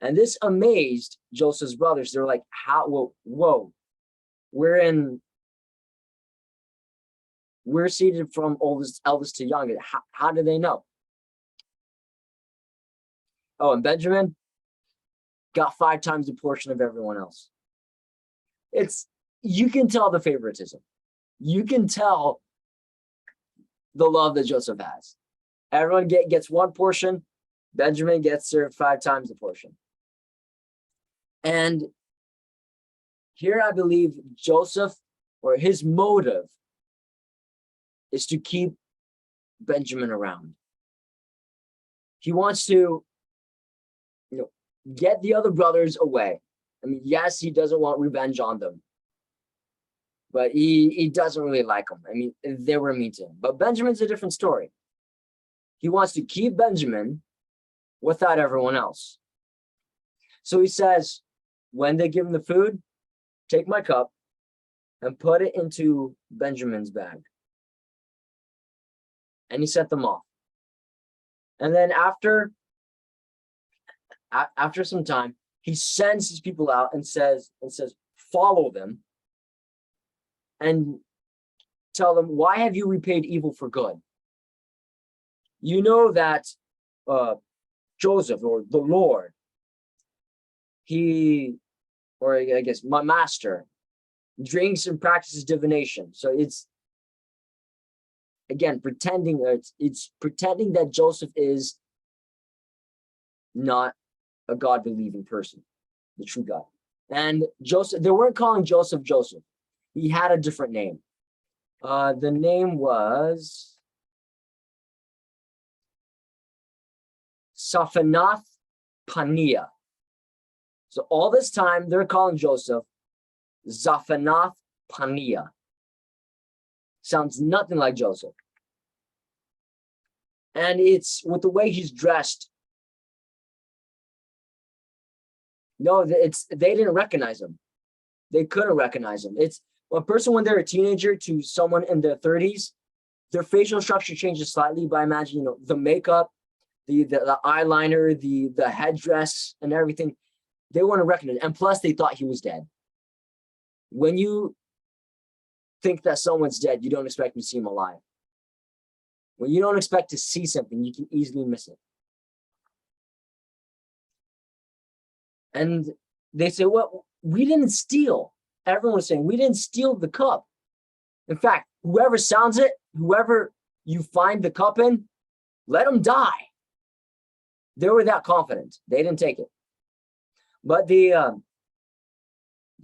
B: And this amazed Joseph's brothers. They're like, whoa, we're in we're seated from eldest to youngest. How do they know? Oh, and Benjamin got 5 times the portion of everyone else. You can tell the favoritism. You can tell the love that Joseph has. Everyone gets 1 portion. Benjamin gets served 5 times the portion. And here I believe Joseph, or his motive, is to keep Benjamin around. He wants to, get the other brothers away. I mean, yes, he doesn't want revenge on them, but he doesn't really like them. I mean, they were mean to him. But Benjamin's a different story. He wants to keep Benjamin without everyone else. So he says, when they give him the food, take my cup and put it into Benjamin's bag. And he sent them off. And then after some time, he sends his people out and says, follow them and tell them, why have you repaid evil for good? You know that Joseph, or the Lord, my master, drinks and practices divination. So it's, again, it's pretending that Joseph is not a God-believing person, the true God. And Joseph, they weren't calling Joseph Joseph. He had a different name. The name was Saphanath Paneah. So all this time, they're calling Joseph Zaphanath Paneah. Sounds nothing like Joseph. And it's with the way he's dressed. No, they didn't recognize him. They couldn't recognize him. It's a person when they're a teenager to someone in their 30s, their facial structure changes slightly by imagining, the makeup, the eyeliner, the headdress, and everything. They wouldn't recognize him. And plus, they thought he was dead. When you think that someone's dead, you don't expect to see him alive. When you don't expect to see something, you can easily miss it. And they say, well, we didn't steal. Everyone was saying, we didn't steal the cup. In fact, whoever sounds it, whoever you find the cup in, let them die. They were that confident. They didn't take it. But the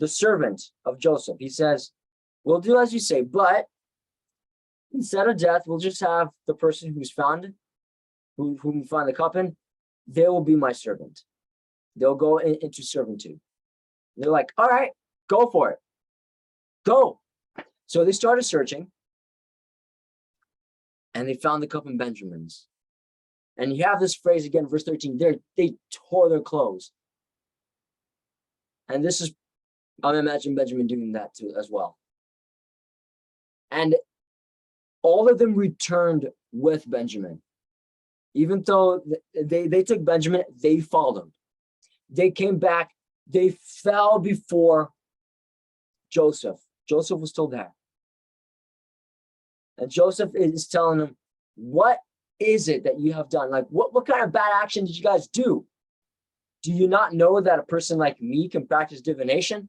B: servant of Joseph, he says, we'll do as you say, but instead of death, we'll just have the person who's found, whom we find the cup in, they will be my servant. They'll go into servitude. They're like, all right, go for it. Go. So they started searching, and they found the cup in Benjamin's. And you have this phrase again, verse 13, they tore their clothes. And this is, I imagine Benjamin doing that too as well. And all of them returned with Benjamin. Even though they took Benjamin, they followed him. They came back, they fell before Joseph. Joseph was still there. And Joseph is telling them, what is it that you have done? Like, what kind of bad action did you guys do? Do you not know that a person like me can practice divination?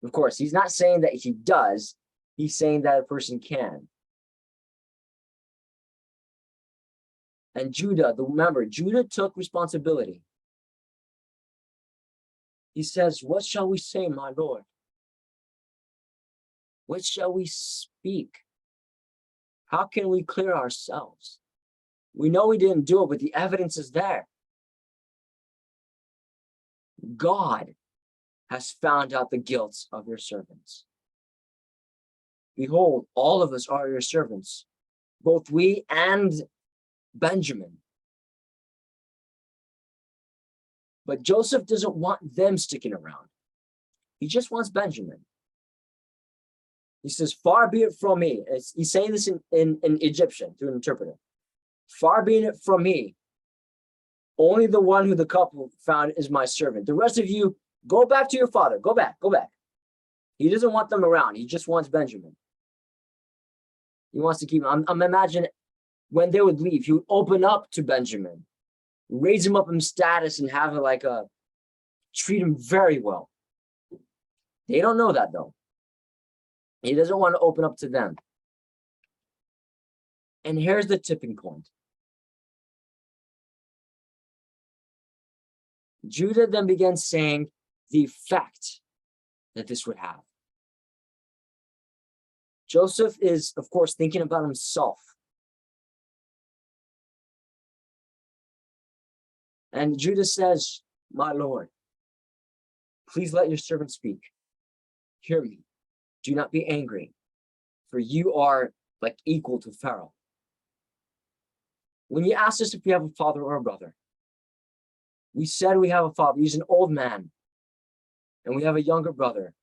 B: Of course, he's not saying that he does. He's saying that a person can. And Judah, remember, Judah took responsibility. He says, what shall we say, my Lord? What shall we speak? How can we clear ourselves? We know we didn't do it, but the evidence is there. God has found out the guilt of your servants. Behold, all of us are your servants, both we and Benjamin. But Joseph doesn't want them sticking around. He just wants Benjamin. He says, far be it from me. He's saying this in Egyptian through an interpreter. Far be it from me. Only the one who the couple found is my servant. The rest of you, go back to your father. Go back, go back. He doesn't want them around. He just wants Benjamin. He wants to keep him. I'm imagining when they would leave, he would open up to Benjamin, raise him up in status, and have treat him very well. They don't know that though. He doesn't want to open up to them. And here's the tipping point. Judah then began saying the effect that this would have. Joseph is, of course, thinking about himself. And Judah says, "My Lord, please let your servant speak. Hear me. Do not be angry, for you are like equal to Pharaoh. When you asked us if we have a father or a brother, we said we have a father. He's an old man, and we have a younger brother.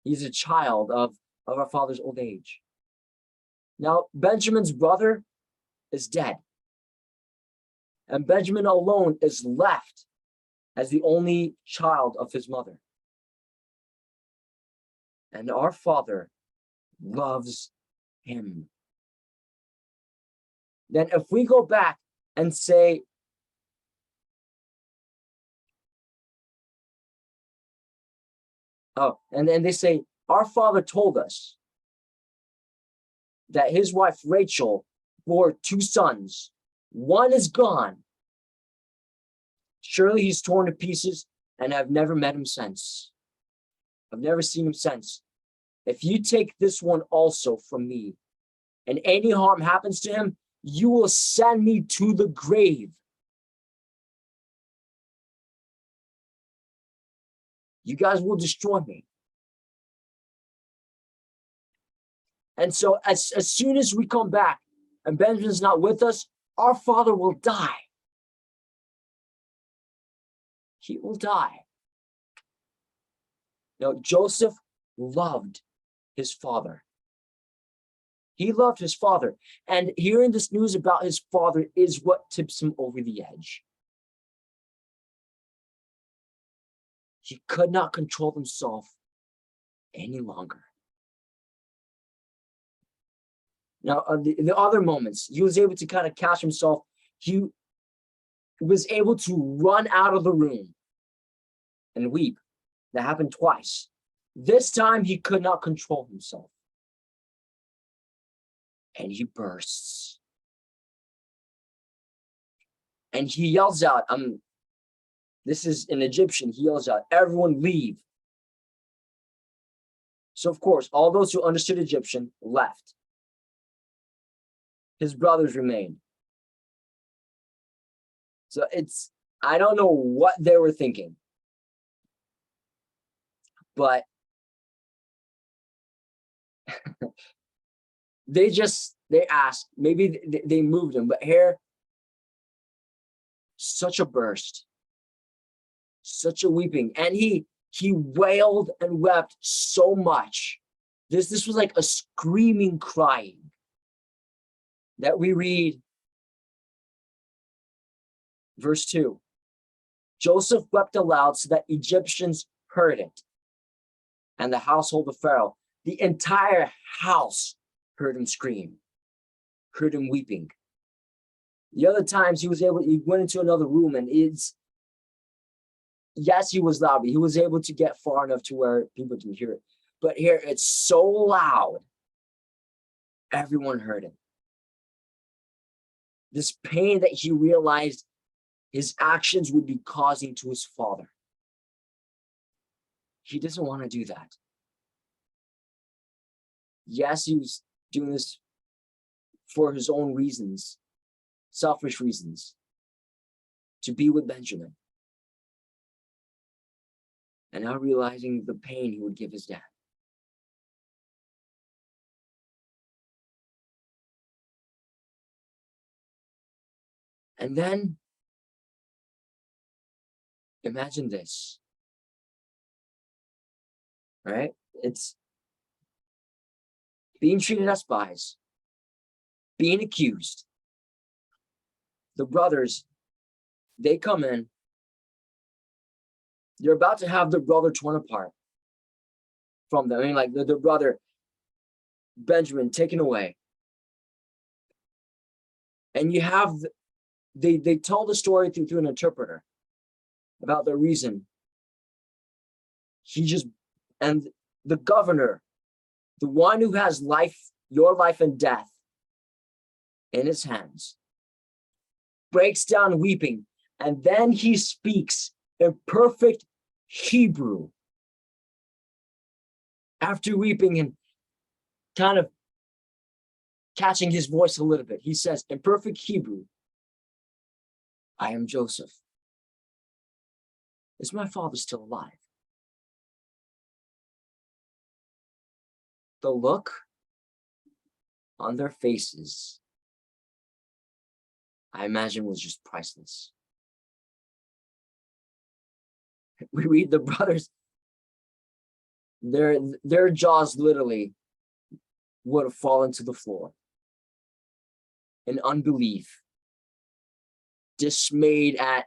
B: He's a child of our father's old age. Now, Benjamin's brother is dead, and Benjamin alone is left as the only child of his mother. And our father loves him." Then if we go back and say, and then they say, our father told us that his wife Rachel bore 2 sons. One is gone. Surely he's torn to pieces, and I've never met him since. I've never seen him since. If you take this one also from me, and any harm happens to him, you will send me to the grave. You guys will destroy me. And so as soon as we come back and Benjamin's not with us, our father will die. He will die. Now, Joseph loved his father. He loved his father. And hearing this news about his father is what tips him over the edge. He could not control himself any longer. Now, the other moments, he was able to kind of catch himself. He was able to run out of the room and weep. That happened twice. This time, he could not control himself. And he bursts. And he yells out, this is in Egyptian, he yells out, "Everyone leave." So, of course, all those who understood Egyptian left. His brothers remained. So I don't know what they were thinking, but they asked, maybe they moved him, but here, such a burst, such a weeping. And he wailed and wept so much. This was like a screaming, crying that we read. Verse 2, Joseph wept aloud so that Egyptians heard it, and the household of Pharaoh, the entire house, heard him scream, heard him weeping. The other times he went into another room, and yes, he was loud, but he was able to get far enough to where people can hear it. But here it's so loud, everyone heard it. This pain that he realized his actions would be causing to his father. He doesn't want to do that. Yes, he was doing this for his own reasons, selfish reasons, to be with Benjamin. And now realizing the pain he would give his dad. And then, imagine this, right? It's being treated as spies, being accused. The brothers, they come in. They're about to have their brother torn apart from them. I mean, like the brother, Benjamin taken away. And you have, they tell the story through an interpreter about the reason. And the governor, the one who has life, your life and death in his hands, breaks down weeping, and then he speaks in perfect Hebrew. After weeping and kind of catching his voice a little bit, he says in perfect Hebrew, I am Joseph. Is my father still alive? The look on their faces, I imagine, was just priceless. We read the brothers, their jaws literally would have fallen to the floor in unbelief, dismayed at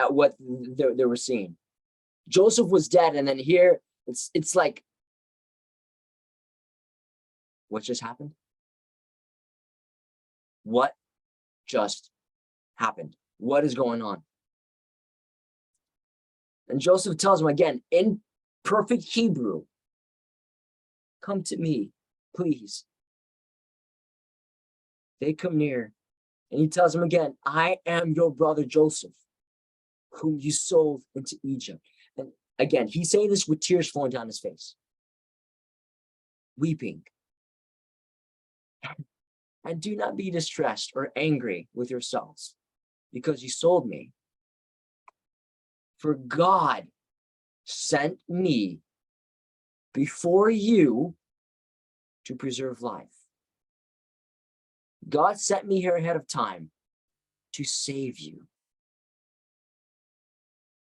B: what they were seeing. Joseph was dead, and then here it's like, what just happened? What just happened? What is going on? And Joseph tells him again in perfect Hebrew, come to me, please. They come near, and he tells him again, I am your brother Joseph, whom you sold into Egypt. And again, he's saying this with tears flowing down his face, weeping. And do not be distressed or angry with yourselves because you sold me. For God sent me before you to preserve life. God sent me here ahead of time to save you.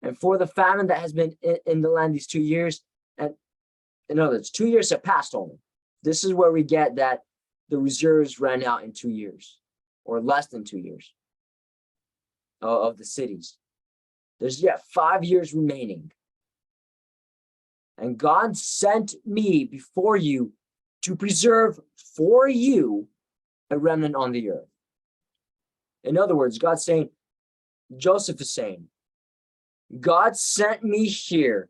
B: And for the famine that has been in the land these 2 years, and in other words, 2 years have passed only. This is where we get that the reserves ran out in 2 years, or less than 2 years of the cities. There's yet 5 years remaining. And God sent me before you to preserve for you a remnant on the earth. In other words, God's saying, Joseph is saying, God sent me here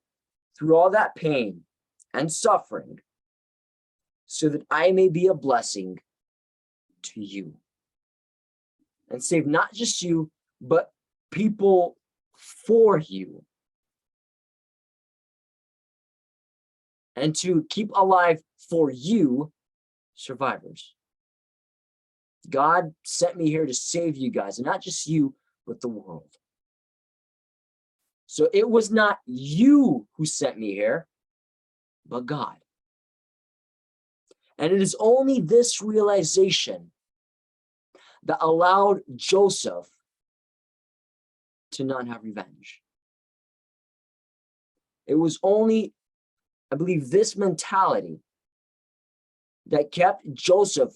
B: through all that pain and suffering so that I may be a blessing to you and save not just you, but people for you, and to keep alive for you survivors. God sent me here to save you guys, and not just you, but the world. So it was not you who sent me here, but God. And it is only this realization that allowed Joseph to not have revenge. It was only, I believe, this mentality that kept Joseph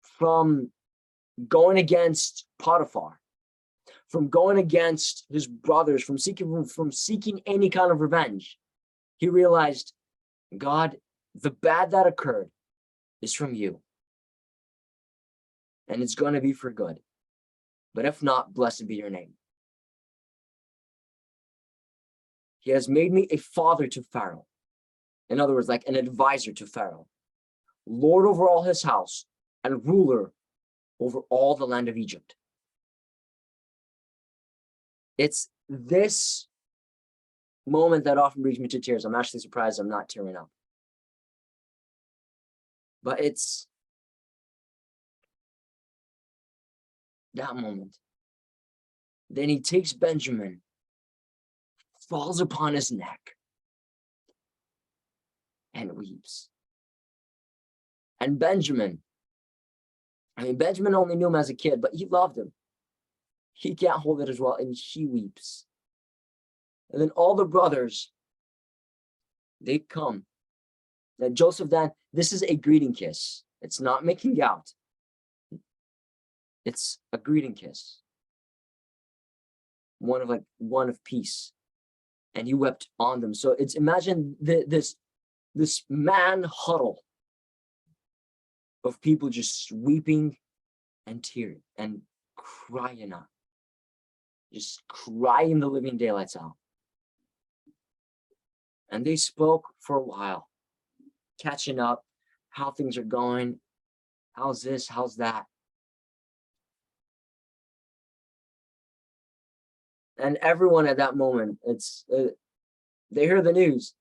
B: from going against Potiphar, from going against his brothers, from seeking any kind of revenge. He realized, God, the bad that occurred is from you. And it's going to be for good. But if not, blessed be your name. He has made me a father to Pharaoh. In other words, like an advisor to Pharaoh, Lord over all his house, and ruler over all the land of Egypt. It's this moment that often brings me to tears. I'm actually surprised I'm not tearing up. But it's that moment. Then he takes Benjamin, falls upon his neck, and weeps. And Benjamin only knew him as a kid, but he loved him. He can't hold it as well, and he weeps. And then all the brothers, they come. That Joseph then, this is a greeting kiss. It's not making out. It's a greeting kiss. One of peace. And he wept on them. So it's, imagine this man huddle of people just weeping and tearing and crying out, just crying the living daylights out. And they spoke for a while, catching up, how things are going, how's this, how's that. And everyone at that moment, they hear the news.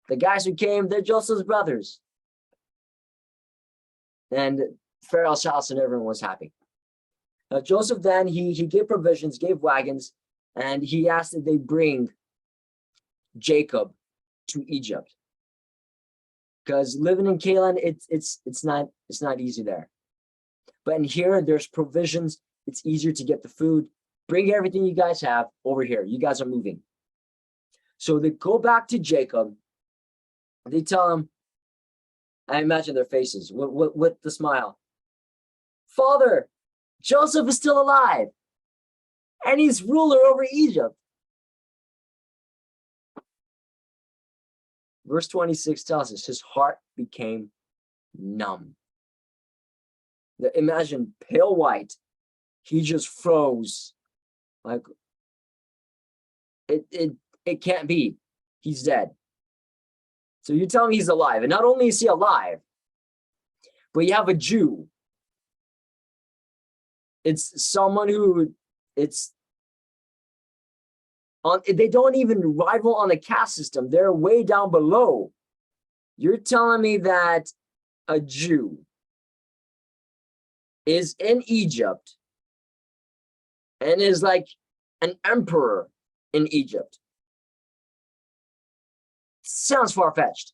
B: The guys who came, they're Joseph's brothers. And Pharaoh's house and everyone was happy. Joseph then, he gave provisions, gave wagons, and he asked that they bring Jacob to Egypt. Because living in Canaan, it's not easy there. But in here, there's provisions. It's easier to get the food. Bring everything you guys have over here. You guys are moving. So they go back to Jacob. They tell him, I imagine their faces with the smile. Father, Joseph is still alive, and he's ruler over Egypt. Verse 26 tells us his heart became numb. Imagine pale white. He just froze. Like, it can't be. He's dead. So you tell me he's alive. And not only is he alive, but you have a Jew. It's someone who they don't even rival on the caste system. They're way down below. You're telling me that a Jew is in Egypt and is like an emperor in Egypt. Sounds far-fetched.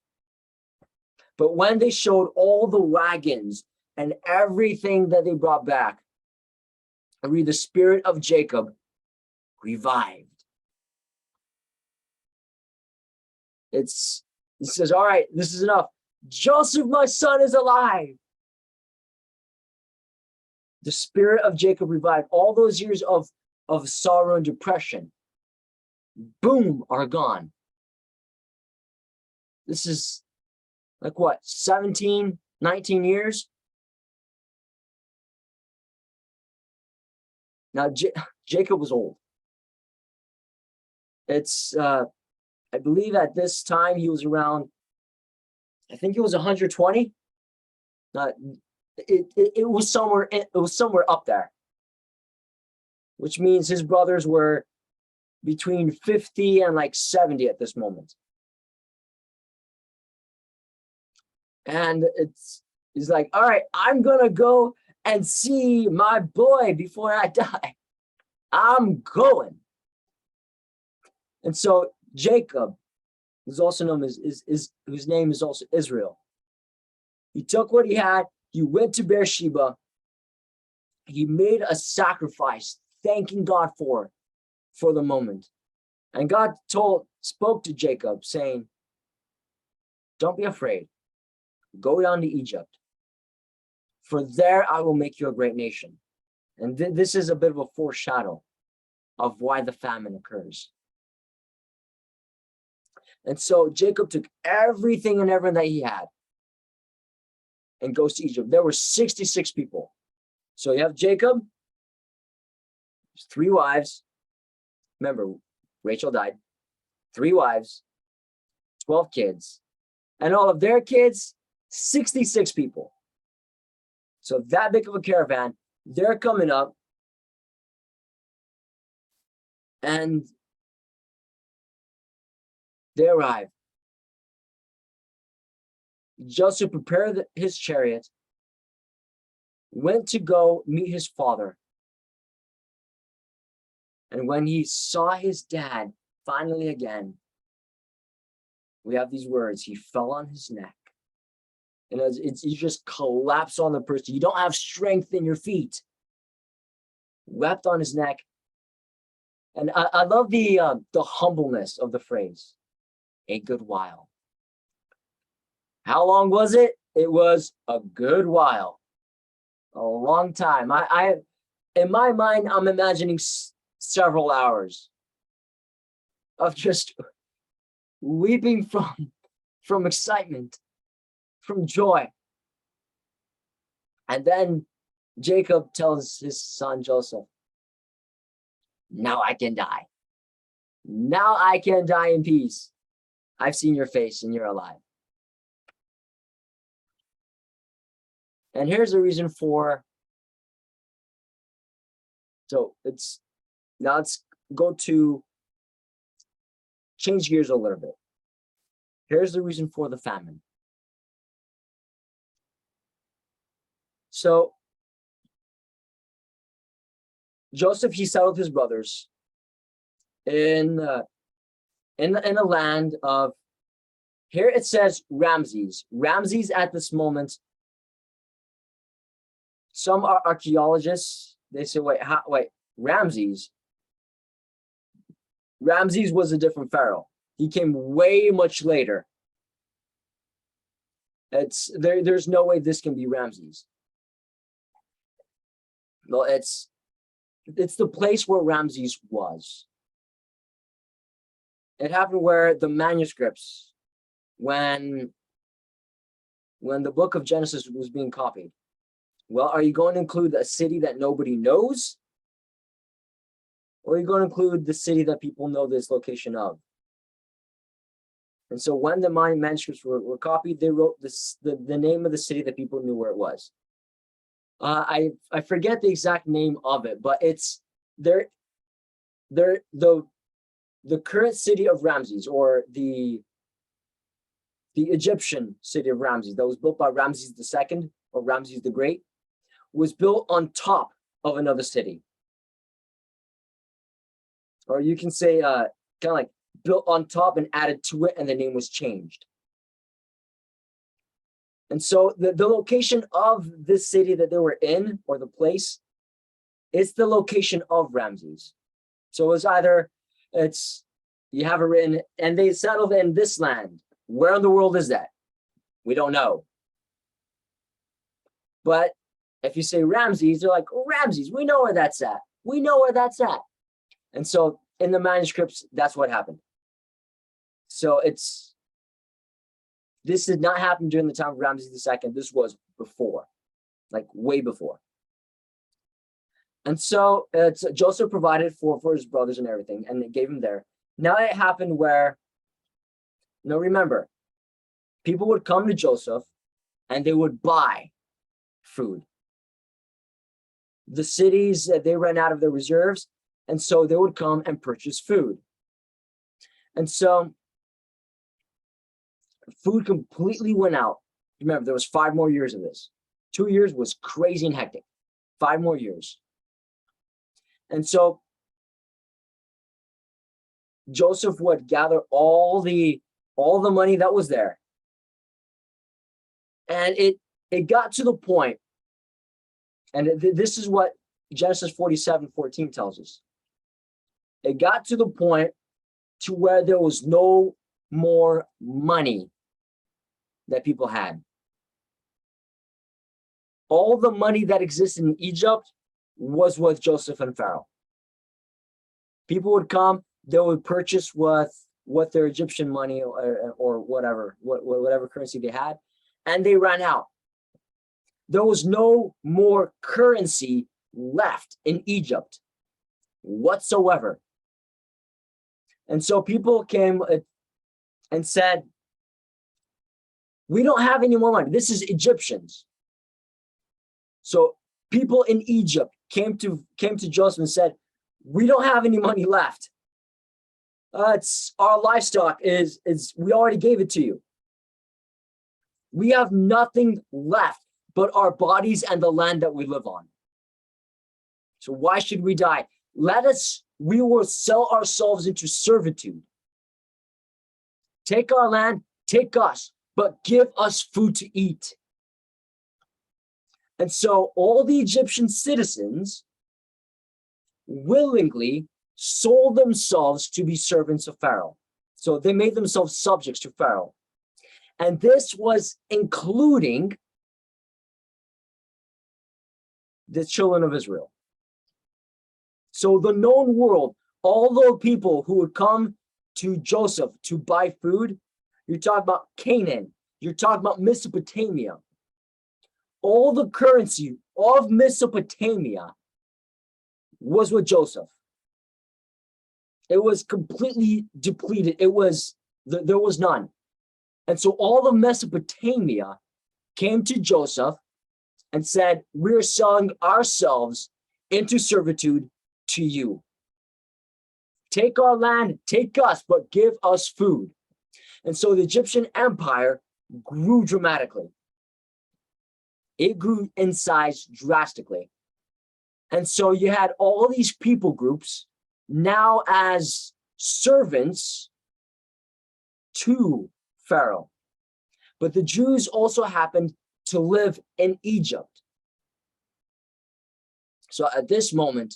B: But when they showed all the wagons and everything that they brought back, I read the spirit of Jacob revived. He says, all right, this is enough. Joseph, my son, is alive. The spirit of Jacob revived. All those years of sorrow and depression, boom, are gone. This is like what, 17, 19 years? Now, Jacob was old. I believe at this time he was around, I think it was 120. It was somewhere up there, which means his brothers were between 50 and like 70 at this moment. And he's like, all right, I'm gonna go and see my boy before I die. I'm going. And so Jacob, who's also known as whose name is also Israel, he took what he had, he went to Beersheba, he made a sacrifice, thanking God for the moment. And God spoke to Jacob, saying, don't be afraid. Go down to Egypt, for there I will make you a great nation. And this is a bit of a foreshadow of why the famine occurs. And so Jacob took everything that he had and goes to Egypt. There were 66 people. So you have Jacob, 3 wives. Remember, Rachel died. 3 wives, 12 kids, and all of their kids, 66 people. So that big of a caravan, they're coming up, and they arrive. Joseph prepared his chariot, went to go meet his father. And when he saw his dad finally again, we have these words, he fell on his neck. And you just collapse on the person. You don't have strength in your feet. Wept on his neck. And I love the humbleness of the phrase, a good while. How long was it? It was a good while. A long time. I in my mind, I'm imagining several hours of just weeping from excitement, from joy. And then Jacob tells his son Joseph, now I can die. Now I can die in peace. I've seen your face and you're alive. And here's the reason for, let's go to change gears a little bit. Here's the reason for the famine. So Joseph, he settled his brothers in a land of, here it says Ramses. Ramses at this moment, some archaeologists, they say, wait, Ramses was a different pharaoh. He came way much later. There's no way this can be Ramses. Well, it's the place where Ramses was. It happened where the manuscripts, when the book of Genesis was being copied. Well, are you going to include a city that nobody knows? Or are you going to include the city that people know this location of? And so when the manuscripts were copied, they wrote the name of the city that people knew where it was. I forget the exact name of it, but it's the current city of Ramses, or the Egyptian city of Ramses that was built by Ramses II or Ramses the Great, was built on top of another city. Or you can say kind of like built on top and added to it, and the name was changed. And so the location of this city that they were in, or the place, it's the location of Ramses. So it's either, you have it written, and they settled in this land. Where in the world is that? We don't know. But if you say Ramses, they're like, oh, Ramses, we know where that's at. We know where that's at. And so in the manuscripts, that's what happened. So this did not happen during the time of Ramses II. This was before, like way before. And so Joseph provided for his brothers and everything, and they gave him there. Now it happened where, remember, people would come to Joseph and they would buy food. The cities, they ran out of their reserves, and so they would come and purchase food. And so food completely went out. Remember, there was 5 more years of this. 2 years was crazy and hectic. 5 more years. And so Joseph would gather all the money that was there. And it got to the point, and this is what Genesis 47:14 tells us. It got to the point to where there was no more money that people had. All the money that existed in Egypt was with Joseph and Pharaoh. People would come, they would purchase what their Egyptian money or whatever currency they had, and they ran out. There was no more currency left in Egypt whatsoever. And so people came and said, we don't have any more money. This is Egyptians. So people in Egypt came to Joseph and said, we don't have any money left. It's our livestock is we already gave it to you. We have nothing left but our bodies and the land that we live on. So why should we die? We will sell ourselves into servitude. Take our land, take us, but give us food to eat. And so all the Egyptian citizens willingly sold themselves to be servants of Pharaoh. So they made themselves subjects to Pharaoh. And this was including the children of Israel. So the known world, all the people who would come to Joseph to buy food, you're talking about Canaan, you're talking about Mesopotamia. all the currency of Mesopotamia was with Joseph. It was completely depleted. There was none. And so all of Mesopotamia came to Joseph and said, we're selling ourselves into servitude to you. Take our land, take us, but give us food. And so the Egyptian empire grew dramatically. It grew in size drastically. And so you had all these people groups now as servants to Pharaoh. But the Jews also happened to live in Egypt. So at this moment,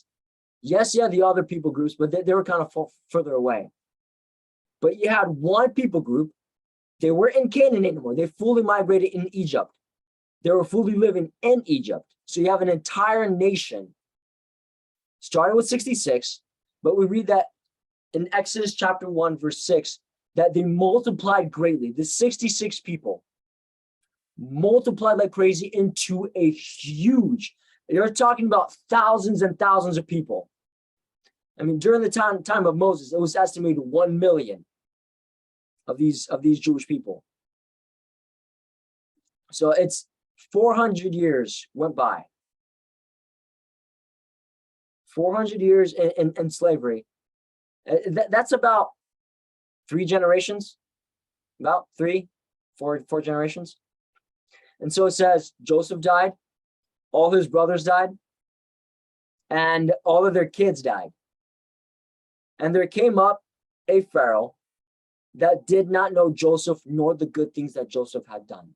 B: yes, you had the other people groups, but they were kind of further away. But you had one people group. They weren't in Canaan anymore. They fully migrated in Egypt. They were fully living in Egypt. So you have an entire nation, starting with 66, but we read that in Exodus chapter 1, verse 6, that they multiplied greatly. The 66 people multiplied like crazy into a huge, you're talking about thousands and thousands of people. I mean, during the time of Moses, it was estimated 1 million of these Jewish people. So it's 400 years went by. 400 years in slavery. That's about 3 generations, about 4 generations. And so it says Joseph died, all his brothers died, and all of their kids died. And there came up a Pharaoh that did not know Joseph nor the good things that Joseph had done.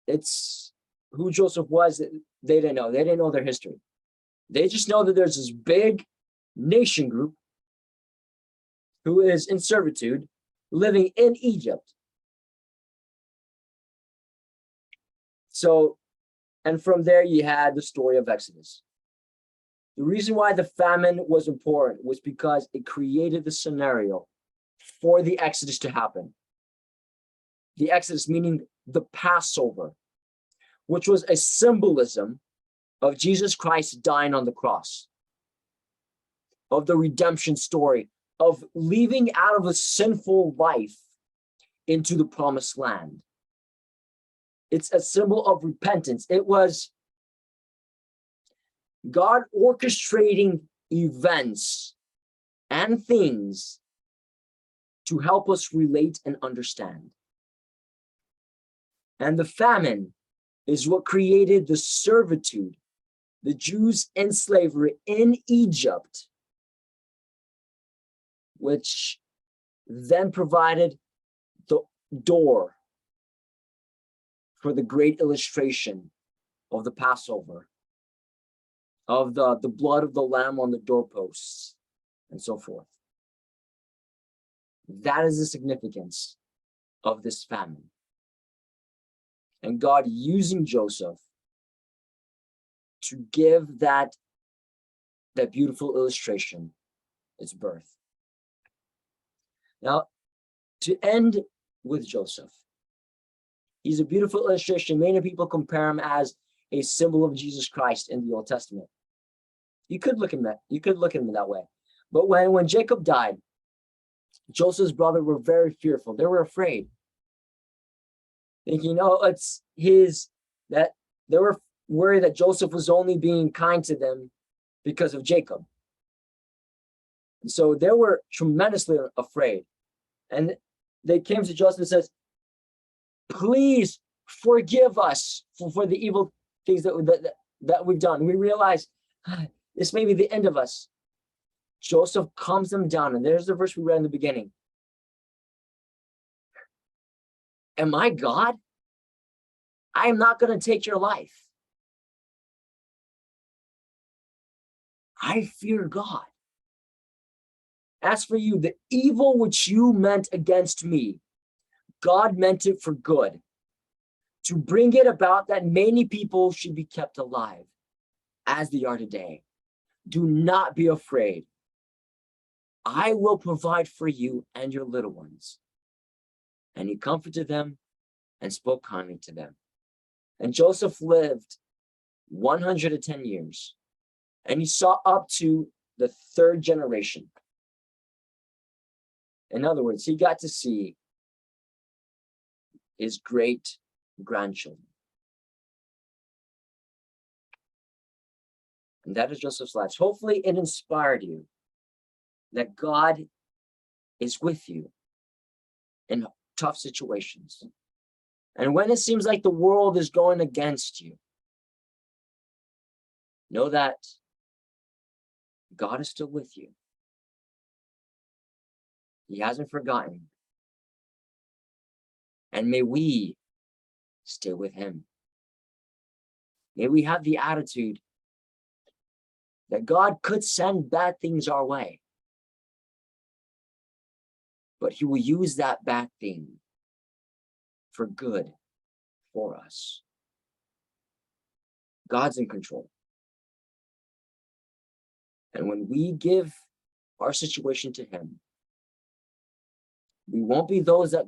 B: It's who Joseph was, they didn't know. They didn't know their history. They just know that there's this big nation group who is in servitude living in Egypt. So, and from there you had the story of Exodus. The reason why the famine was important was because it created the scenario for the Exodus to happen. The Exodus meaning the Passover, which was a symbolism of Jesus Christ dying on the cross, of the redemption story, of leaving out of a sinful life into the promised land. It's a symbol of repentance. It was God orchestrating events and things to help us relate and understand. And the famine is what created the servitude, the Jews in slavery in Egypt, which then provided the door for the great illustration of the Passover, of the blood of the lamb on the doorposts, and so forth. That is the significance of this famine. And God using Joseph to give that beautiful illustration its birth. Now, to end with Joseph, he's a beautiful illustration. Many people compare him as a symbol of Jesus Christ in the Old Testament. You could look at him that way. But when Jacob died, Joseph's brothers were very fearful. They were afraid. Thinking, it's that they were worried that Joseph was only being kind to them because of Jacob. And so they were tremendously afraid. And they came to Joseph and says, please forgive us for the evil things that we've done. We realize this may be the end of us. Joseph calms them down. And there's the verse we read in the beginning. Am I God? I am not going to take your life. I fear God. As for you, the evil which you meant against me, God meant it for good, to bring it about that many people should be kept alive, as they are today. Do not be afraid. I will provide for you and your little ones. And he comforted them and spoke kindly to them. And Joseph lived 110 years, and he saw up to the third generation. In other words, he got to see his great grandchildren. And that is Joseph's life. Hopefully it inspired you that God is with you in tough situations. And when it seems like the world is going against you, know that God is still with you. He hasn't forgotten. And may we stay with him. May we have the attitude that God could send bad things our way, but he will use that bad thing for good for us. God's in control. And when we give our situation to him, we won't be those that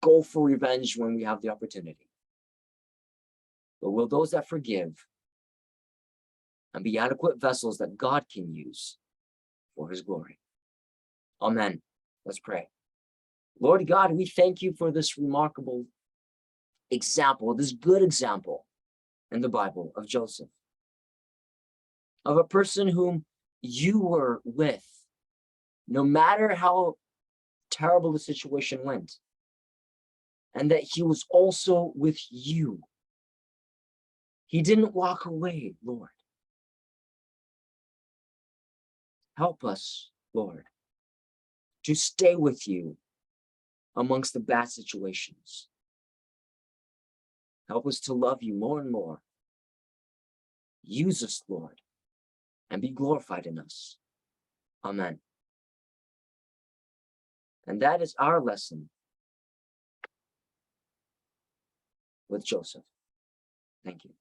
B: go for revenge when we have the opportunity, but we'll those that forgive and be adequate vessels that God can use for his glory. Amen. Let's pray. Lord God, we thank you for this remarkable example, this good example in the Bible of Joseph, of a person whom you were with, no matter how terrible the situation went, and that he was also with you. He didn't walk away, Lord. Help us, Lord, to stay with you amongst the bad situations. Help us to love you more and more. Use us, Lord, and be glorified in us. Amen. And that is our lesson with Joseph. Thank you.